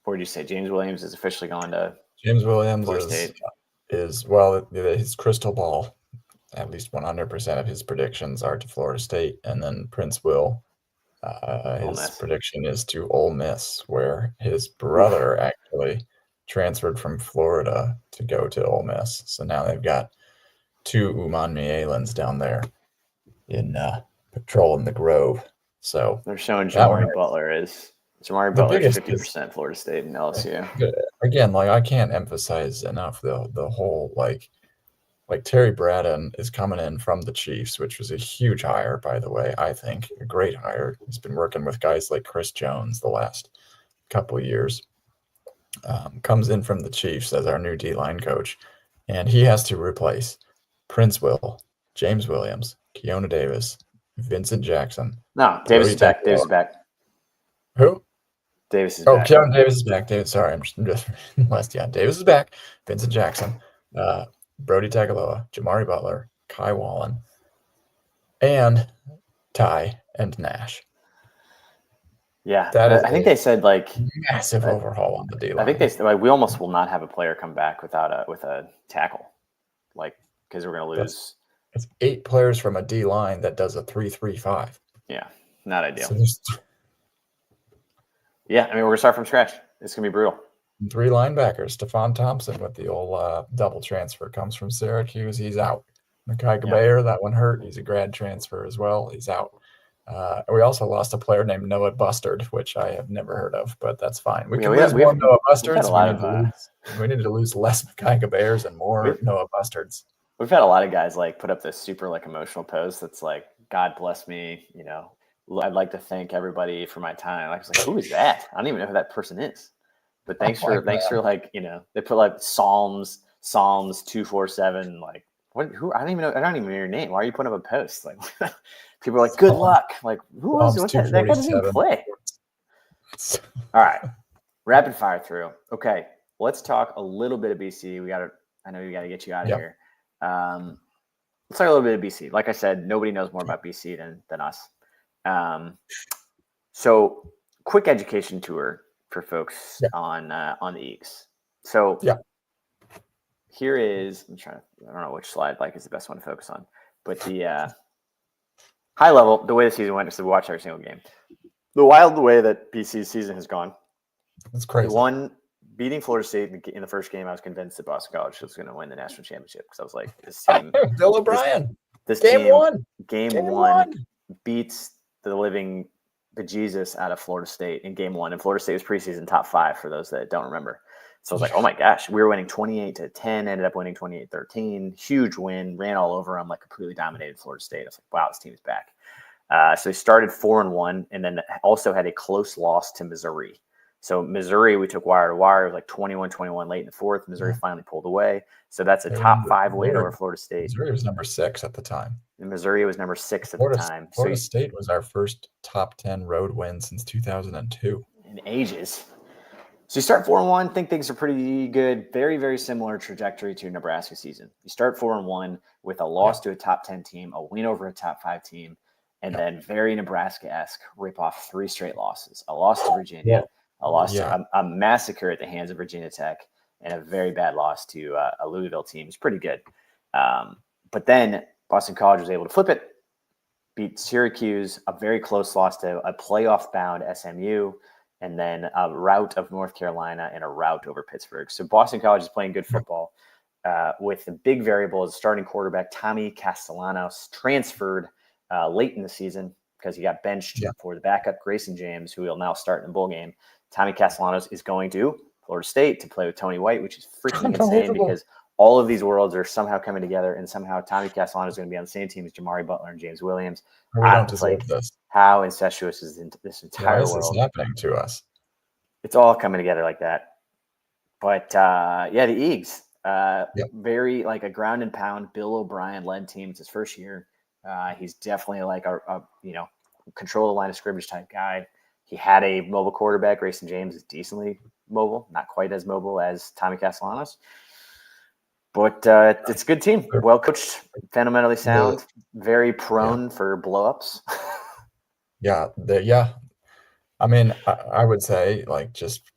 [SPEAKER 2] What did you say? James Williams is officially going to
[SPEAKER 1] James Williams
[SPEAKER 2] Florida State.
[SPEAKER 1] His crystal ball, at least 100% of his predictions are to Florida State, and then Prince Will, his prediction is to Ole Miss, where his brother actually transferred from Florida to go to Ole Miss. So now they've got two Uman down there in patrolling the Grove. So
[SPEAKER 2] they're showing Jamari Butler is 50% Florida State and LSU.
[SPEAKER 1] Again, I can't emphasize enough the whole like Terry Braden is coming in from the Chiefs, which was a huge hire, by the way. I think a great hire. He's been working with guys like Chris Jones the last couple of years. Comes in from the Chiefs as our new D-line coach, and he has to replace Prince Will, James Williams, Keona Davis, Vincent Jackson.
[SPEAKER 2] No, Davis is back. Davis is back.
[SPEAKER 1] Who?
[SPEAKER 2] Davis is back.
[SPEAKER 1] Keona Davis is back. Sorry, I'm just last. Yeah, Davis is back. Vincent Jackson, Brody Tagaloa, Jamari Butler, Kai Wallen, and Ty and Nash.
[SPEAKER 2] Yeah, I think they said
[SPEAKER 1] massive overhaul on the D line.
[SPEAKER 2] I think they said we almost will not have a player come back with a tackle, because we're going to lose.
[SPEAKER 1] It's 8 players from a D line that does a 3-3-5.
[SPEAKER 2] Yeah, not ideal.
[SPEAKER 1] So
[SPEAKER 2] yeah, I mean we're gonna start from scratch. It's gonna be brutal.
[SPEAKER 1] 3 linebackers. Stephon Thompson with the old double transfer comes from Syracuse. He's out. Mekhi Gabayer, that one hurt. He's a grad transfer as well. He's out. We also lost a player named Noah Bustard, which I have never heard of, but that's fine. We can lose more Noah Bustards. We need to lose less Mekhi Gabayers and more Noah Bustards.
[SPEAKER 2] We've had a lot of guys put up this super emotional post that's God bless me, I'd like to thank everybody for my time. I was like, who is that? I don't even know who that person is. But thanks for they put Psalms 247 who I don't even know your name. Why are you putting up a post? People are good luck. Who was that? That guy doesn't even play. All right. Rapid fire through. Okay. Let's talk a little bit of BC. I know we gotta get you out of here. Let's talk a little bit of BC. Like I said, nobody knows more about BC than us. So quick education tour for folks on the Eagles. So here is, I don't know which slide is the best one to focus on, but the high level, the way the season went is to watch every single game. The wild way that BC's season has gone.
[SPEAKER 1] It's crazy.
[SPEAKER 2] Beating Florida State in the first game, I was convinced that Boston College was going to win the national championship because I was like, this team,
[SPEAKER 1] Bill O'Brien,
[SPEAKER 2] this
[SPEAKER 1] game
[SPEAKER 2] team, one beats the living bejesus out of Florida State in game 1, and Florida State was preseason top 5 for those that don't remember. So I was like, oh my gosh, we were winning 28-10, ended up winning 28-13, huge win, ran all over them, completely dominated Florida State. I was like, wow, this team is back. So they started 4-1, and then also had a close loss to Missouri. So Missouri, we took wire to wire. It was 21-21 late in the fourth. Missouri finally pulled away. So that's a top 5 win over Florida State.
[SPEAKER 1] Missouri was number 6 at the time.
[SPEAKER 2] And Missouri was number 6 at the time.
[SPEAKER 1] Florida State was our first top 10 road win since 2002.
[SPEAKER 2] In ages. So you start 4-1, think things are pretty good. Very, very similar trajectory to your Nebraska season. You start 4-1 with a loss to a top 10 team, a win over a top 5 team, and then very Nebraska-esque rip off 3 straight losses. A loss to Virginia, a loss to a massacre at the hands of Virginia Tech, and a very bad loss to a Louisville team. It's pretty good. But then Boston College was able to flip it, beat Syracuse, a very close loss to a playoff-bound SMU, and then a rout of North Carolina and a rout over Pittsburgh. So Boston College is playing good football. With the big variable as starting quarterback, Tommy Castellanos transferred late in the season because he got benched for the backup, Grayson James, who will now start in the bowl game. Tommy Castellanos is going to Florida State to play with Tony White, which is freaking insane because all of these worlds are somehow coming together, and somehow Tommy Castellanos is going to be on the same team as Jamari Butler and James Williams.
[SPEAKER 1] We don't deserve this.
[SPEAKER 2] How incestuous is this entire world?
[SPEAKER 1] Why is this happening to us?
[SPEAKER 2] It's all coming together like that. But the Eags, very like a ground and pound Bill O'Brien led team. It's his first year. He's definitely like a control the line of scrimmage type guy. He had a mobile quarterback. Grayson James is decently mobile, not quite as mobile as Tommy Castellanos. But it's a good team. Well coached, fundamentally sound, very prone for blowups.
[SPEAKER 1] Yeah. I mean, I would say, like, just,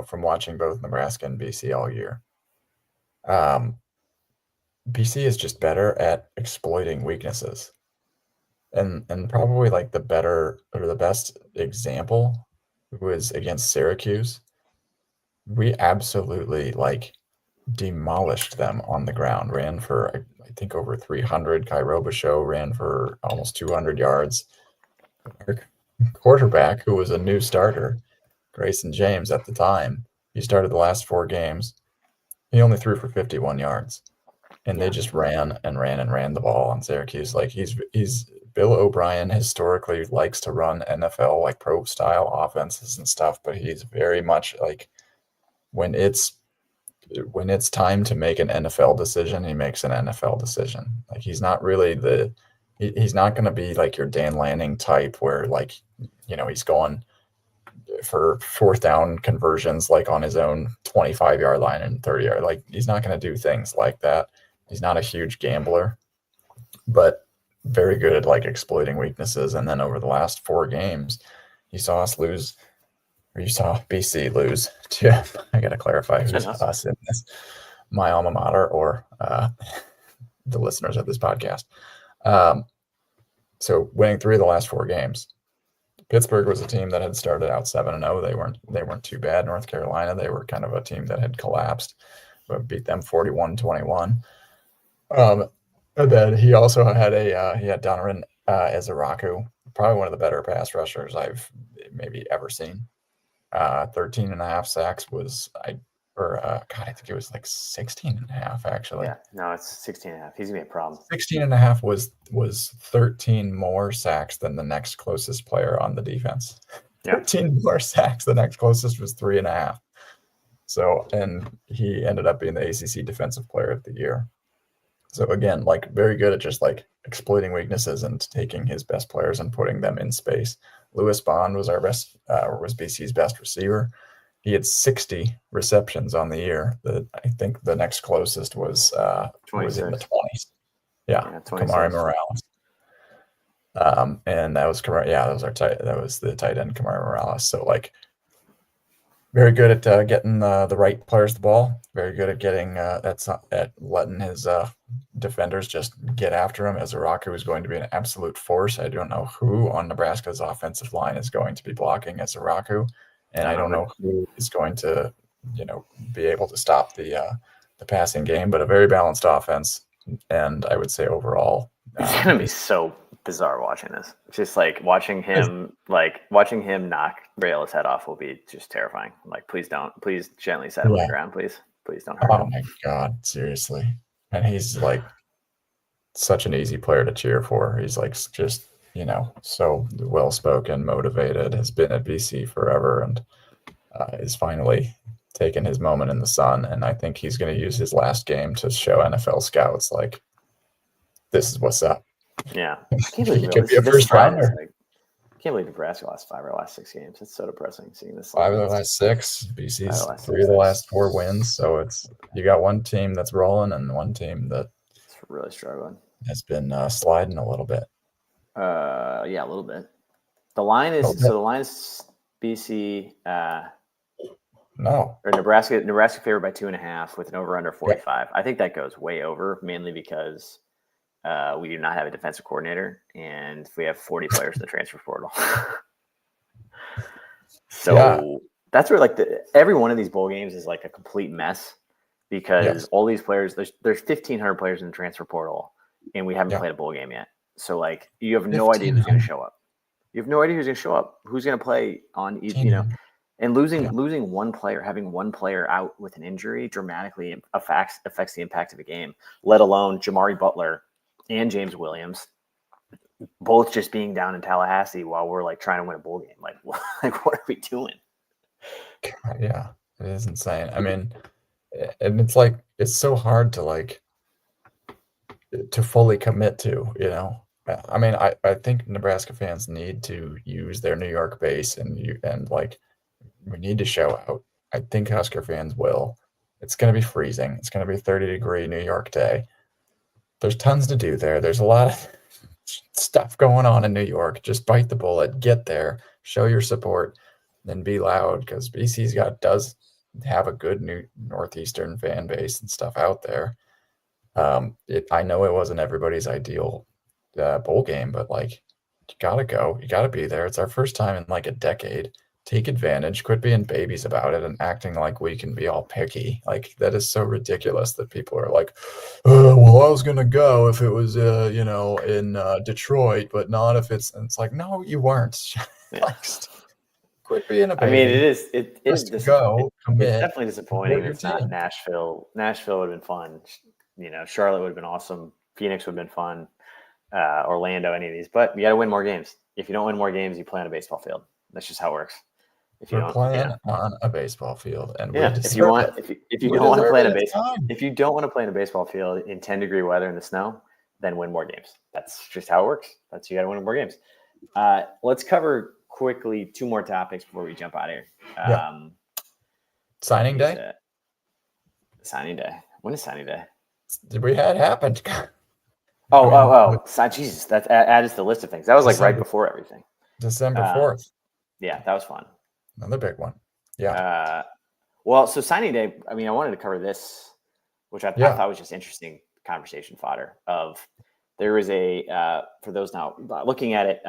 [SPEAKER 1] from watching both Nebraska and BC all year, BC is just better at exploiting weaknesses. And probably like the better or the best example was against Syracuse. We absolutely demolished them on the ground, ran for, I think, over 300. Kai Robichaux ran for almost 200 yards. Our quarterback, who was a new starter, Grayson James at the time, he started the last 4 games. He only threw for 51 yards. And they just ran and ran and ran the ball on Syracuse. Like, he's Bill O'Brien historically likes to run NFL, like, pro style offenses and stuff, but he's very much like, when it's time to make an NFL decision, he makes an NFL decision. Like, he's not really he's not going to be like your Dan Lanning type where, like, he's going for 4th down conversions, like on his own 25-yard line and 30-yard. Like, he's not going to do things like that. He's not a huge gambler, but very good at like exploiting weaknesses. And then over the last 4 games, you saw BC lose to, I got to clarify who's us in this, my alma mater or the listeners of this podcast. So winning 3 of the last 4 games. Pittsburgh was a team that had started out 7-0. They weren't too bad. North Carolina, they were kind of a team that had collapsed, but beat them 41-21. And then he also had he had Donovan Ezeraku, probably one of the better pass rushers I've maybe ever seen. 13.5 sacks was I think it was like 16.5 actually.
[SPEAKER 2] Yeah, no, it's 16.5. He's gonna be a problem.
[SPEAKER 1] 16.5 was 13 more sacks than the next closest player on the defense. Yeah. 13 more sacks. The next closest was 3.5. So, and he ended up being the ACC Defensive Player of the Year. So again, like, very good at just like exploiting weaknesses and taking his best players and putting them in space. Lewis Bond was was BC's best receiver. He had 60 receptions on the year. I think the next closest was in the 20s. Yeah, Kamari Morales. And that was that was the tight end, Kamari Morales. So, like, very good at getting the right players the ball. Very good at getting at letting his defenders just get after him. Ezeraku is going to be an absolute force. I don't know who on Nebraska's offensive line is going to be blocking Ezeraku, and I don't know who is going to be able to stop the passing game. But a very balanced offense, and I would say overall,
[SPEAKER 2] it's gonna be so bizarre watching this. Just like watching him knock Rail's head off will be just terrifying. Like, please gently set him on the ground, please don't hurt him.
[SPEAKER 1] Oh my God, seriously. And he's like such an easy player to cheer for. He's like just, so well spoken, motivated, has been at BC forever, and is finally taking his moment in the sun. And I think he's going to use his last game to show NFL scouts, like, this is what's up.
[SPEAKER 2] Yeah, I can't believe
[SPEAKER 1] he could be a first rounder.
[SPEAKER 2] I can't believe Nebraska lost 5 of their last 6 games. It's so depressing seeing this.
[SPEAKER 1] 5 of the last 6. BC's 3 of the last 4 wins. So you got one team that's rolling and one team that's
[SPEAKER 2] really struggling.
[SPEAKER 1] Has been sliding a little bit.
[SPEAKER 2] Yeah, a little bit. The line is BC.
[SPEAKER 1] No.
[SPEAKER 2] Or Nebraska favored by 2.5 with an over/under 45. Yeah. I think that goes way over, mainly because we do not have a defensive coordinator, and we have 40 players in the transfer portal. So that's where like every one of these bowl games is like a complete mess because all these players, there's 1,500 players in the transfer portal, and we haven't played a bowl game yet. So like you have no idea who's going to show up. You have no idea who's going to show up, who's going to play on, and losing one player, having one player out with an injury dramatically affects the impact of a game, let alone Jamari Butler and James Williams both just being down in Tallahassee while we're like trying to win a bowl game. Like what are we doing?
[SPEAKER 1] Yeah, it is insane. I mean, and it's like, it's so hard to like, to fully commit to, I mean, I think Nebraska fans need to use their New York base and like, we need to show out. I think Husker fans will. It's going to be freezing. It's going to be 30-degree New York day. There's tons to do there. There's a lot of stuff going on in New York. Just bite the bullet, get there, show your support, then be loud, because BC's does have a good new Northeastern fan base and stuff out there. I know it wasn't everybody's ideal bowl game, but like, you gotta go. You gotta be there. It's our first time in like a decade. Take advantage. Quit being babies about it and acting like we can be all picky. Like, that is so ridiculous that people are like, well, I was gonna go if it was in Detroit, but not if it's. And it's like, no, you weren't. Like, quit being a baby.
[SPEAKER 2] I mean, it is
[SPEAKER 1] go commit.
[SPEAKER 2] It's definitely disappointing. It's not Nashville. Nashville would have been fun. Charlotte would have been awesome. Phoenix would have been fun. Orlando, any of these, but you got to win more games. If you don't win more games, you play on a baseball field. That's just how it works.
[SPEAKER 1] If you're playing on a baseball field, and
[SPEAKER 2] if you don't want to play in a baseball, if you don't want to play in a baseball field in 10-degree weather in the snow, then win more games. That's just how it works. You got to win more games. Let's cover quickly 2 more topics before we jump out of here.
[SPEAKER 1] Signing day.
[SPEAKER 2] Signing day. When is signing day?
[SPEAKER 1] We had happened.
[SPEAKER 2] Jesus, that's added to the list of things. That was like right before everything.
[SPEAKER 1] December 4th.
[SPEAKER 2] Yeah, that was fun.
[SPEAKER 1] Another big one. Yeah.
[SPEAKER 2] So signing day, I mean, I wanted to cover this, which I thought was just interesting conversation fodder of, there was for those now looking at it,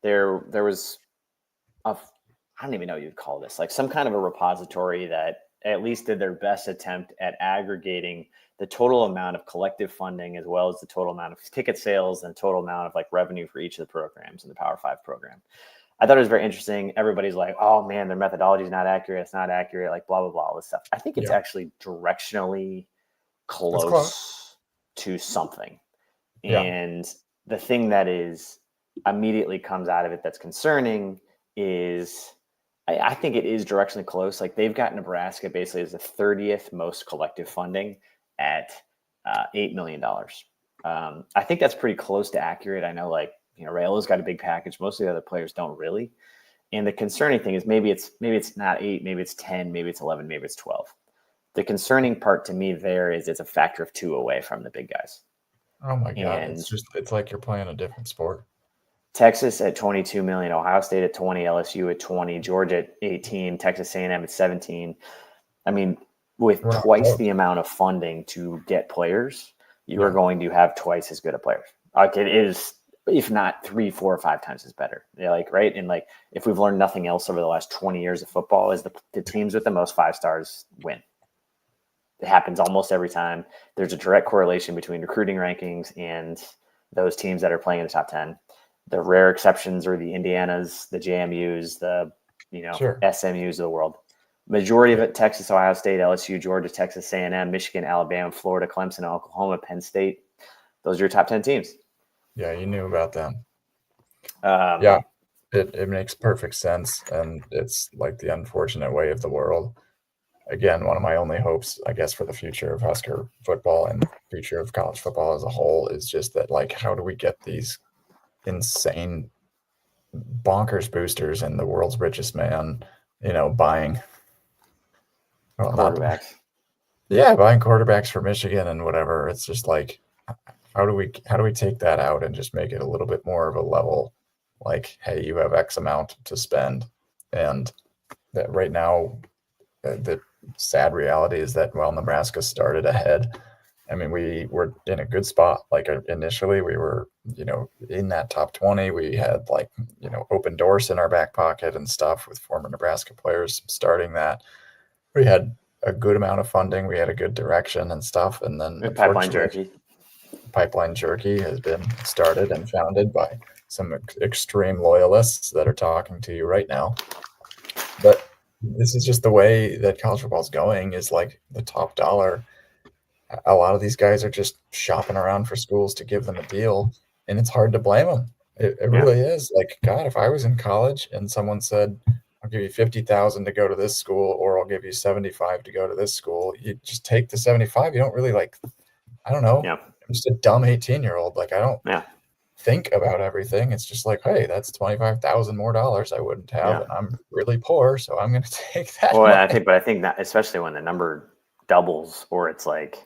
[SPEAKER 2] there was I don't even know what you'd call this, like some kind of a repository that at least did their best attempt at aggregating the total amount of collective funding, as well as the total amount of ticket sales and total amount of like revenue for each of the programs in the Power 5 program. I thought it was very interesting. Everybody's like, oh man, their methodology is not accurate. It's not accurate. Like blah, blah, blah, all this stuff. I think it's actually directionally close to something. Yeah. And the thing that is immediately comes out of it that's concerning is I think it is directionally close. Like they've got Nebraska basically as the 30th most collective funding at $8 million. I think that's pretty close to accurate. I know Rayola's got a big package. Most of the other players don't really. And the concerning thing is maybe it's not 8, maybe it's 10, maybe it's 11, maybe it's 12. The concerning part to me there is it's a factor of 2 away from the big guys.
[SPEAKER 1] Oh my God. It's like you're playing a different sport.
[SPEAKER 2] Texas at 22 million, Ohio State at 20, LSU at 20, Georgia at 18, Texas A&M at 17. I mean, with twice the amount of funding to get players, you are going to have twice as good a players. Like it is, if not 3, 4, or 5 times as better. Right? And like, if we've learned nothing else over the last 20 years of football, is the teams with the most 5 stars win. It happens almost every time. There's a direct correlation between recruiting rankings and those teams that are playing in the top 10. The rare exceptions are the Indianas, the JMUs, the SMUs of the world. Majority of it: Texas, Ohio State, LSU, Georgia, Texas A&M, Michigan, Alabama, Florida, Clemson, Oklahoma, Penn State. Those are your top 10 teams.
[SPEAKER 1] Yeah, you knew about them. It makes perfect sense, and it's like the unfortunate way of the world. Again, one of my only hopes, I guess, for the future of Husker football and the future of college football as a whole is just that, like, how do we get these insane bonkers boosters and the world's richest man, buying
[SPEAKER 2] quarterbacks.
[SPEAKER 1] Buying quarterbacks for Michigan and whatever. It's just like, how do we take that out and just make it a little bit more of a level, like, hey, you have X amount to spend. And that right now, the sad reality is that while Nebraska started ahead, I mean, we were in a good spot. Like initially, we were, in that top 20. We had like, open doors in our back pocket and stuff with former Nebraska players starting that. We had a good amount of funding. We had a good direction and stuff. And then
[SPEAKER 2] Pipeline
[SPEAKER 1] unfortunately,
[SPEAKER 2] Jerky.
[SPEAKER 1] Pipeline Jerky has been started and founded by some extreme loyalists that are talking to you right now. But this is just the way that college football is going, is like the top dollar. A lot of these guys are just shopping around for schools to give them a deal, and it's hard to blame them. It really is. Like, God, if I was in college and someone said, I'll give you 50,000 to go to this school, or I'll give you 75 to go to this school, you just take the 75. You don't really I don't know.
[SPEAKER 2] Yeah.
[SPEAKER 1] I'm just a dumb 18-year-old. Like, I don't think about everything. It's just like, hey, that's 25,000 more dollars I wouldn't have, and I'm really poor, so I'm going to take that.
[SPEAKER 2] Well, I think that, especially when the number doubles, or it's like,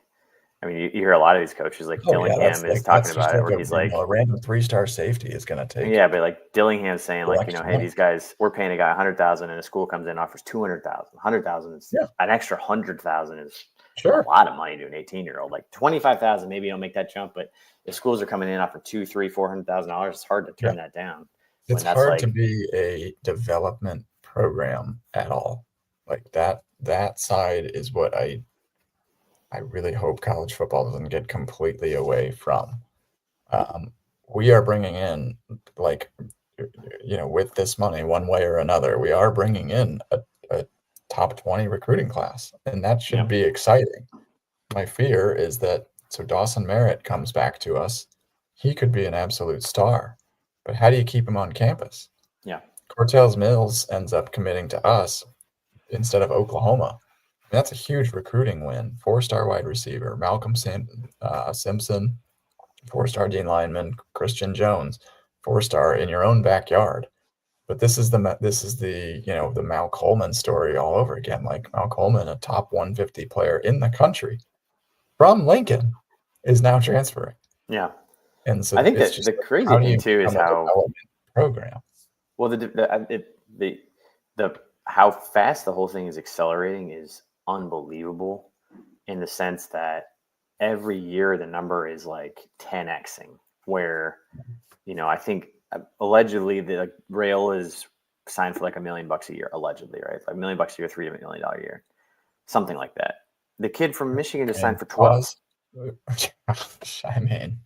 [SPEAKER 2] I mean, you hear a lot of these coaches, like Dillingham is talking about it, where he's like,
[SPEAKER 1] a random 3-star safety is going to take.
[SPEAKER 2] Yeah, but like Dillingham's saying, like, hey, these guys, we're paying a guy 100,000, and a school comes in and offers 200,000. 100,000 is an extra 100,000 is a lot of money to an 18-year-old. Like 25,000, maybe you don't make that jump, but if schools are coming in offering $200,000, $300,000, $400,000, it's hard to turn that down.
[SPEAKER 1] It's hard to be a development program at all. Like that side is what I really hope college football doesn't get completely away from. We are bringing in, like, with this money, one way or another, we are bringing in a top 20 recruiting class, and that should be exciting. My fear is that, so Dawson Merritt comes back to us. He could be an absolute star, but how do you keep him on campus?
[SPEAKER 2] Yeah.
[SPEAKER 1] Cortez Mills ends up committing to us instead of Oklahoma. That's a huge recruiting win. 4-star wide receiver, Malcolm Simpson, 4-star D lineman, Christian Jones, 4-star in your own backyard. But this is the the Mal Coleman story all over again. Like, Mal Coleman, a top 150 player in the country from Lincoln, is now transferring.
[SPEAKER 2] Yeah.
[SPEAKER 1] And so
[SPEAKER 2] I think that the crazy thing too is how
[SPEAKER 1] program.
[SPEAKER 2] Well, the how fast the whole thing is accelerating is unbelievable, in the sense that every year the number is like 10xing, where, I think allegedly the Rail is signed for like $1 million a year, allegedly, right? Like $1 million a year, $3 million a year, something like that. The kid from Michigan is signed for 12.
[SPEAKER 1] I mean,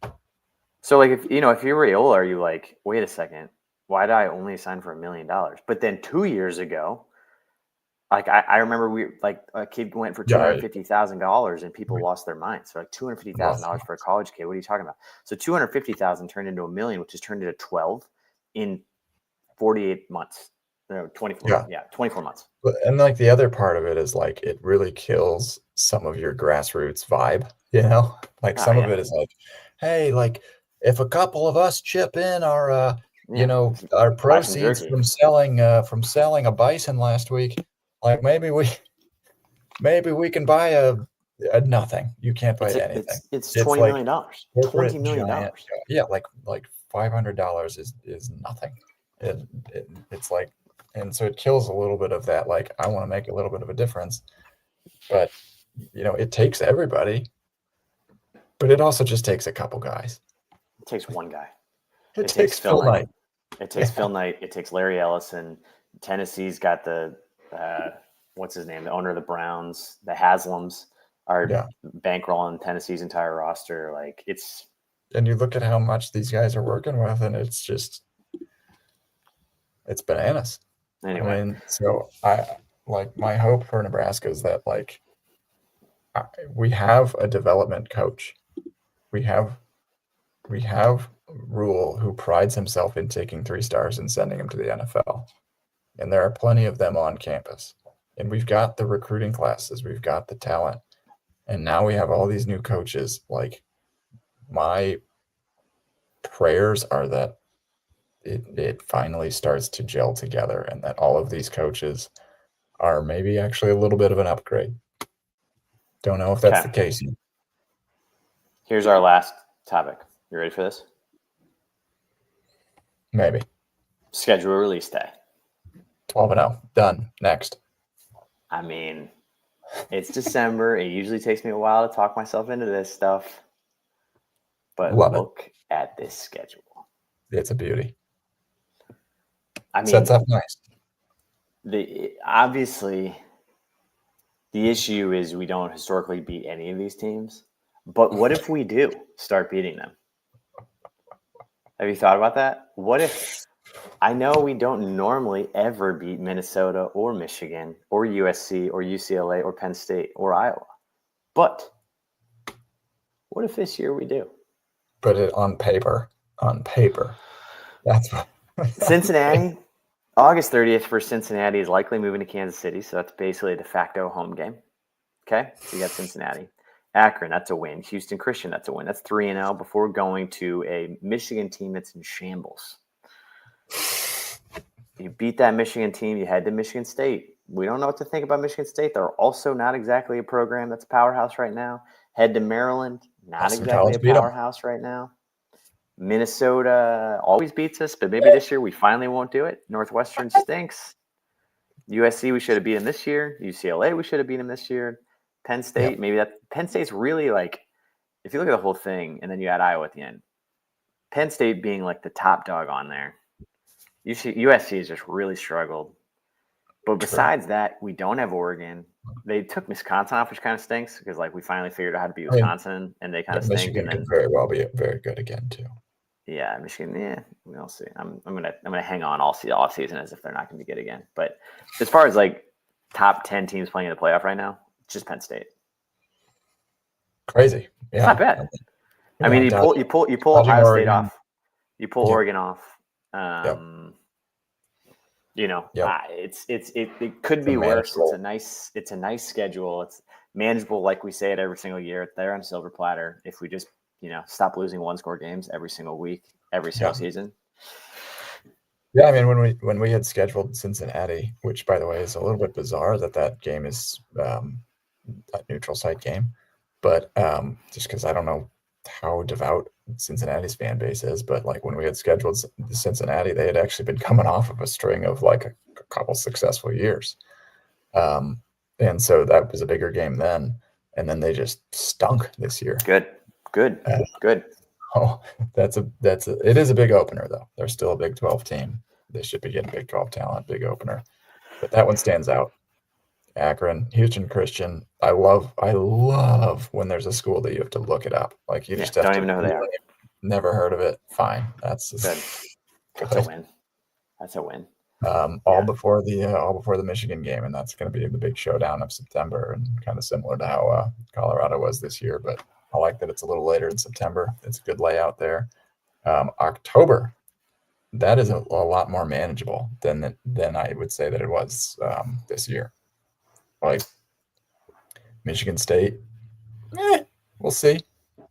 [SPEAKER 2] so like, if you're Raiola, are you like, wait a second, why did I only sign for $1 million? But then 2 years ago, like I remember a kid went for $250,000 and people lost their minds. So like $250,000 for a college kid. What are you talking about? So 250,000 turned into $1 million, which has turned into 12 in 48 months. 24. Yeah, 24 months.
[SPEAKER 1] And like the other part of it is like, it really kills some of your grassroots vibe. Like some of it is like, hey, like if a couple of us chip in our our proceeds from selling a bison last week, like maybe we can buy a nothing. You can't buy anything.
[SPEAKER 2] It's $20 million. $20 million.
[SPEAKER 1] Yeah, like $500 is nothing. It's like, and so it kills a little bit of that. Like, I want to make a little bit of a difference, but it takes everybody. But it also just takes a couple guys.
[SPEAKER 2] It takes one guy.
[SPEAKER 1] It takes Phil Knight.
[SPEAKER 2] It takes Phil Knight. It takes Larry Ellison. Tennessee's got the what's his name? The owner of the Browns. The Haslams are bankrolling Tennessee's entire roster. Like, it's.
[SPEAKER 1] And you look at how much these guys are working with, and it's bananas.
[SPEAKER 2] Anyway,
[SPEAKER 1] I mean, so my hope for Nebraska is that, like, we have a development coach. We have Rule, who prides himself in taking 3 stars and sending them to the NFL. And there are plenty of them on campus. And we've got the recruiting classes. We've got the talent. And now we have all these new coaches. Like, my prayers are that it finally starts to gel together, and that all of these coaches are maybe actually a little bit of an upgrade. Don't know if that's the case.
[SPEAKER 2] Here's our last topic. You ready for this?
[SPEAKER 1] Maybe.
[SPEAKER 2] Schedule release day.
[SPEAKER 1] 12-0. Done. Next.
[SPEAKER 2] I mean, It's December. It usually takes me a while to talk myself into this stuff. But look at this schedule.
[SPEAKER 1] It's a beauty.
[SPEAKER 2] I mean,
[SPEAKER 1] sets up nice.
[SPEAKER 2] Obviously, the issue is we don't historically beat any of these teams. But what if we do start beating them? Have you thought about that? What if I know we don't normally ever beat Minnesota or Michigan or USC or UCLA or Penn State or Iowa. But what if this year we do?
[SPEAKER 1] Put it on paper. On paper. That's what
[SPEAKER 2] Cincinnati, August 30th for Cincinnati is likely moving to Kansas City. So that's basically a de facto home game. Okay. So you got Cincinnati. Akron, that's a win. Houston Christian, that's a win. That's 3-0 before going to a Michigan team that's in shambles. You beat that Michigan team. You head to Michigan State. We don't know what to think about Michigan State. They're also not exactly a program that's a powerhouse right now. Head to Maryland. Not exactly a powerhouse right now. Minnesota always beats us, but maybe this year we finally won't do it. Northwestern stinks. USC, we should have beat them this year. UCLA, we should have beat them this year. Penn State, maybe that. Penn State's really like, if you look at the whole thing and then you add Iowa at the end, Penn State being like the top dog on there. USC has just really struggled. But besides that, we don't have Oregon. They took Wisconsin off, which kind of stinks because like we finally figured out how to beat Wisconsin, and they kind of stink.
[SPEAKER 1] Michigan could very well be very good again too.
[SPEAKER 2] Yeah, Michigan. Yeah, we'll see. I'm gonna hang on all season as if they're not going to be good again. But as far as like top 10 teams playing in the playoff right now, it's just Penn State.
[SPEAKER 1] Crazy. Yeah,
[SPEAKER 2] it's not bad. I mean, you pull Ohio State off, you pull Oregon off. You know, it could be worse. It's a nice schedule. It's manageable, like we say it every single year. It's there on a silver platter. If we just stop losing 1-score games every single week, every single season.
[SPEAKER 1] Yeah, I mean, when we had scheduled Cincinnati, which by the way is a little bit bizarre that game is a neutral site game, but just because I don't know how devout Cincinnati's fan base is, but like when we had scheduled Cincinnati, they had actually been coming off of a string of like a couple successful years, and so that was a bigger game then, and then they just stunk this year.
[SPEAKER 2] Good.
[SPEAKER 1] Oh, it is a big opener though. They're still a Big 12 team. They should be getting Big 12 talent, big opener, but that one stands out. Akron, Houston Christian. I love when there's a school that you have to look it up. Like you just have
[SPEAKER 2] don't
[SPEAKER 1] to
[SPEAKER 2] even know who they are.
[SPEAKER 1] Never heard of it. Fine, that's
[SPEAKER 2] a win. That's a win.
[SPEAKER 1] All before the Michigan game, and that's going to be the big showdown of September, and kind of similar to how Colorado was this year. But I like that it's a little later in September. It's a good layout there. October, that is a lot more manageable than I would say that it was this year. Like Michigan State, we'll see.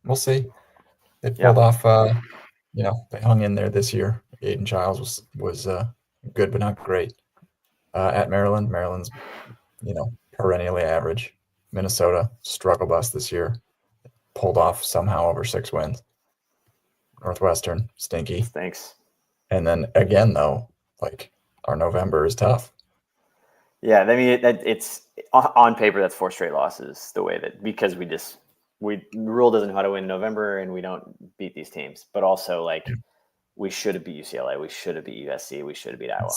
[SPEAKER 1] They pulled off, they hung in there this year. Aiden Childs was good but not great. At Maryland's, perennially average. Minnesota, struggle bus this year. Pulled off somehow over 6 wins. Northwestern, stinky.
[SPEAKER 2] Thanks.
[SPEAKER 1] And then again, though, like our November is tough.
[SPEAKER 2] Yeah, I mean, it's on paper, that's 4 straight losses the way that, because the rule doesn't know how to win November and we don't beat these teams, but also like we should have beat UCLA, we should have beat USC, we should have beat Iowa.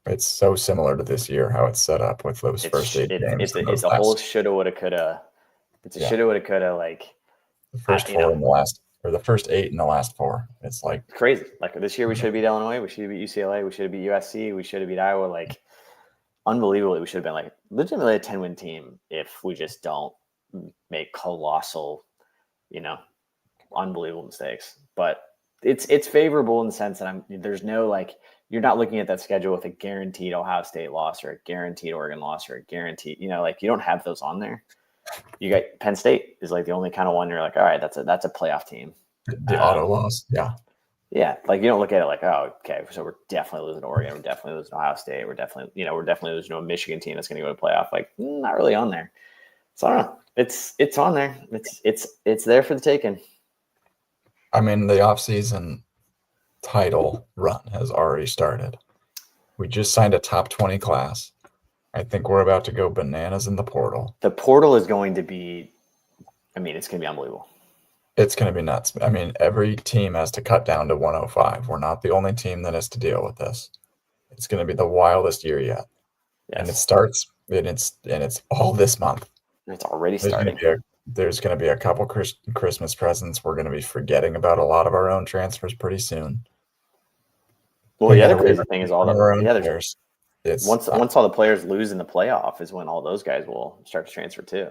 [SPEAKER 1] It's so similar to this year, how it's set up with those first 8 games.
[SPEAKER 2] It's a whole shoulda, woulda, coulda. It's a shoulda, woulda, coulda. Like
[SPEAKER 1] the first 4 in the last, or the first 8 in the last 4. It's like
[SPEAKER 2] crazy. Like this year, we should have beat Illinois, we should have beat UCLA, we should have beat USC, we should have beat Iowa. Like unbelievably, we should have been like legitimately a 10-win team if we just don't make colossal, unbelievable mistakes. But it's favorable in the sense that there's no like, you're not looking at that schedule with a guaranteed Ohio State loss or a guaranteed Oregon loss or a guaranteed, like you don't have those on there. You got Penn State is like the only kind of one you're like, all right, that's a playoff team.
[SPEAKER 1] The auto loss. Yeah.
[SPEAKER 2] Yeah. Like you don't look at it like, oh, okay, so we're definitely losing to Oregon. We're definitely losing to Ohio State. We're definitely losing to a Michigan team that's going to go to playoff. Like not really on there. So I don't know. It's on there. It's there for the taking.
[SPEAKER 1] I mean, the offseason title run has already started. We just signed a top 20 class. I think we're about to go bananas in the portal.
[SPEAKER 2] The portal is going to be, I mean, it's going to be unbelievable.
[SPEAKER 1] It's going to be nuts. I mean, every team has to cut down to 105. We're not the only team that has to deal with this. It's going to be the wildest year yet.
[SPEAKER 2] Yes.
[SPEAKER 1] And it starts, and it's all this month.
[SPEAKER 2] It's already starting.
[SPEAKER 1] There's going to be a couple Christmas presents. We're going to be forgetting about a lot of our own transfers pretty soon.
[SPEAKER 2] Well, the other crazy thing is all the
[SPEAKER 1] players.
[SPEAKER 2] Once all the players lose in the playoff is when all those guys will start to transfer too.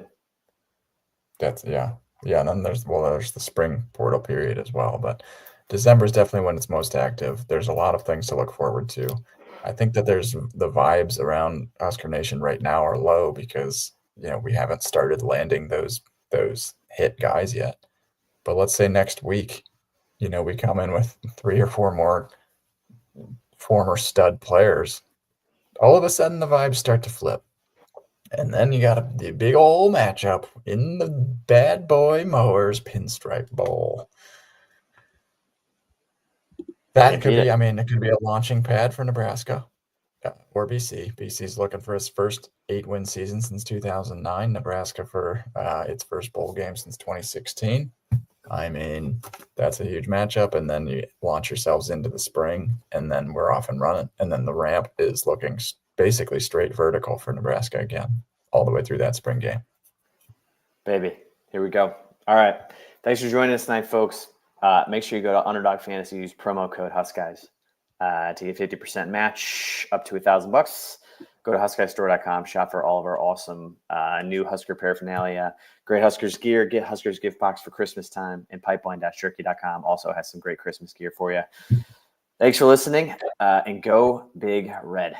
[SPEAKER 1] Yeah. And then there's the spring portal period as well. But December is definitely when it's most active. There's a lot of things to look forward to. I think that there's the vibes around Husker Nation right now are low because we haven't started landing those hit guys yet. But let's say next week, we come in with 3 or 4 more former stud players. All of a sudden, the vibes start to flip. And then you got the big old matchup in the Bad Boy Mowers Pinstripe Bowl. That could be, it could be a launching pad for Nebraska or BC. BC's looking for its first 8-win season since 2009. Nebraska for its first bowl game since 2016. I mean, that's a huge matchup. And then you launch yourselves into the spring, and then we're off and running. And then the ramp is looking basically straight vertical for Nebraska again, all the way through that spring game.
[SPEAKER 2] Baby, here we go. All right. Thanks for joining us tonight, folks. Make sure you go to Underdog Fantasy, use promo code HuskGuys to get 50% match up to $1,000. Go to HuskGuysStore.com, shop for all of our awesome new Husker paraphernalia, great Huskers gear, get Huskers gift box for Christmas time, and pipeline-jerky.com also has some great Christmas gear for you. Thanks for listening, and go Big Red.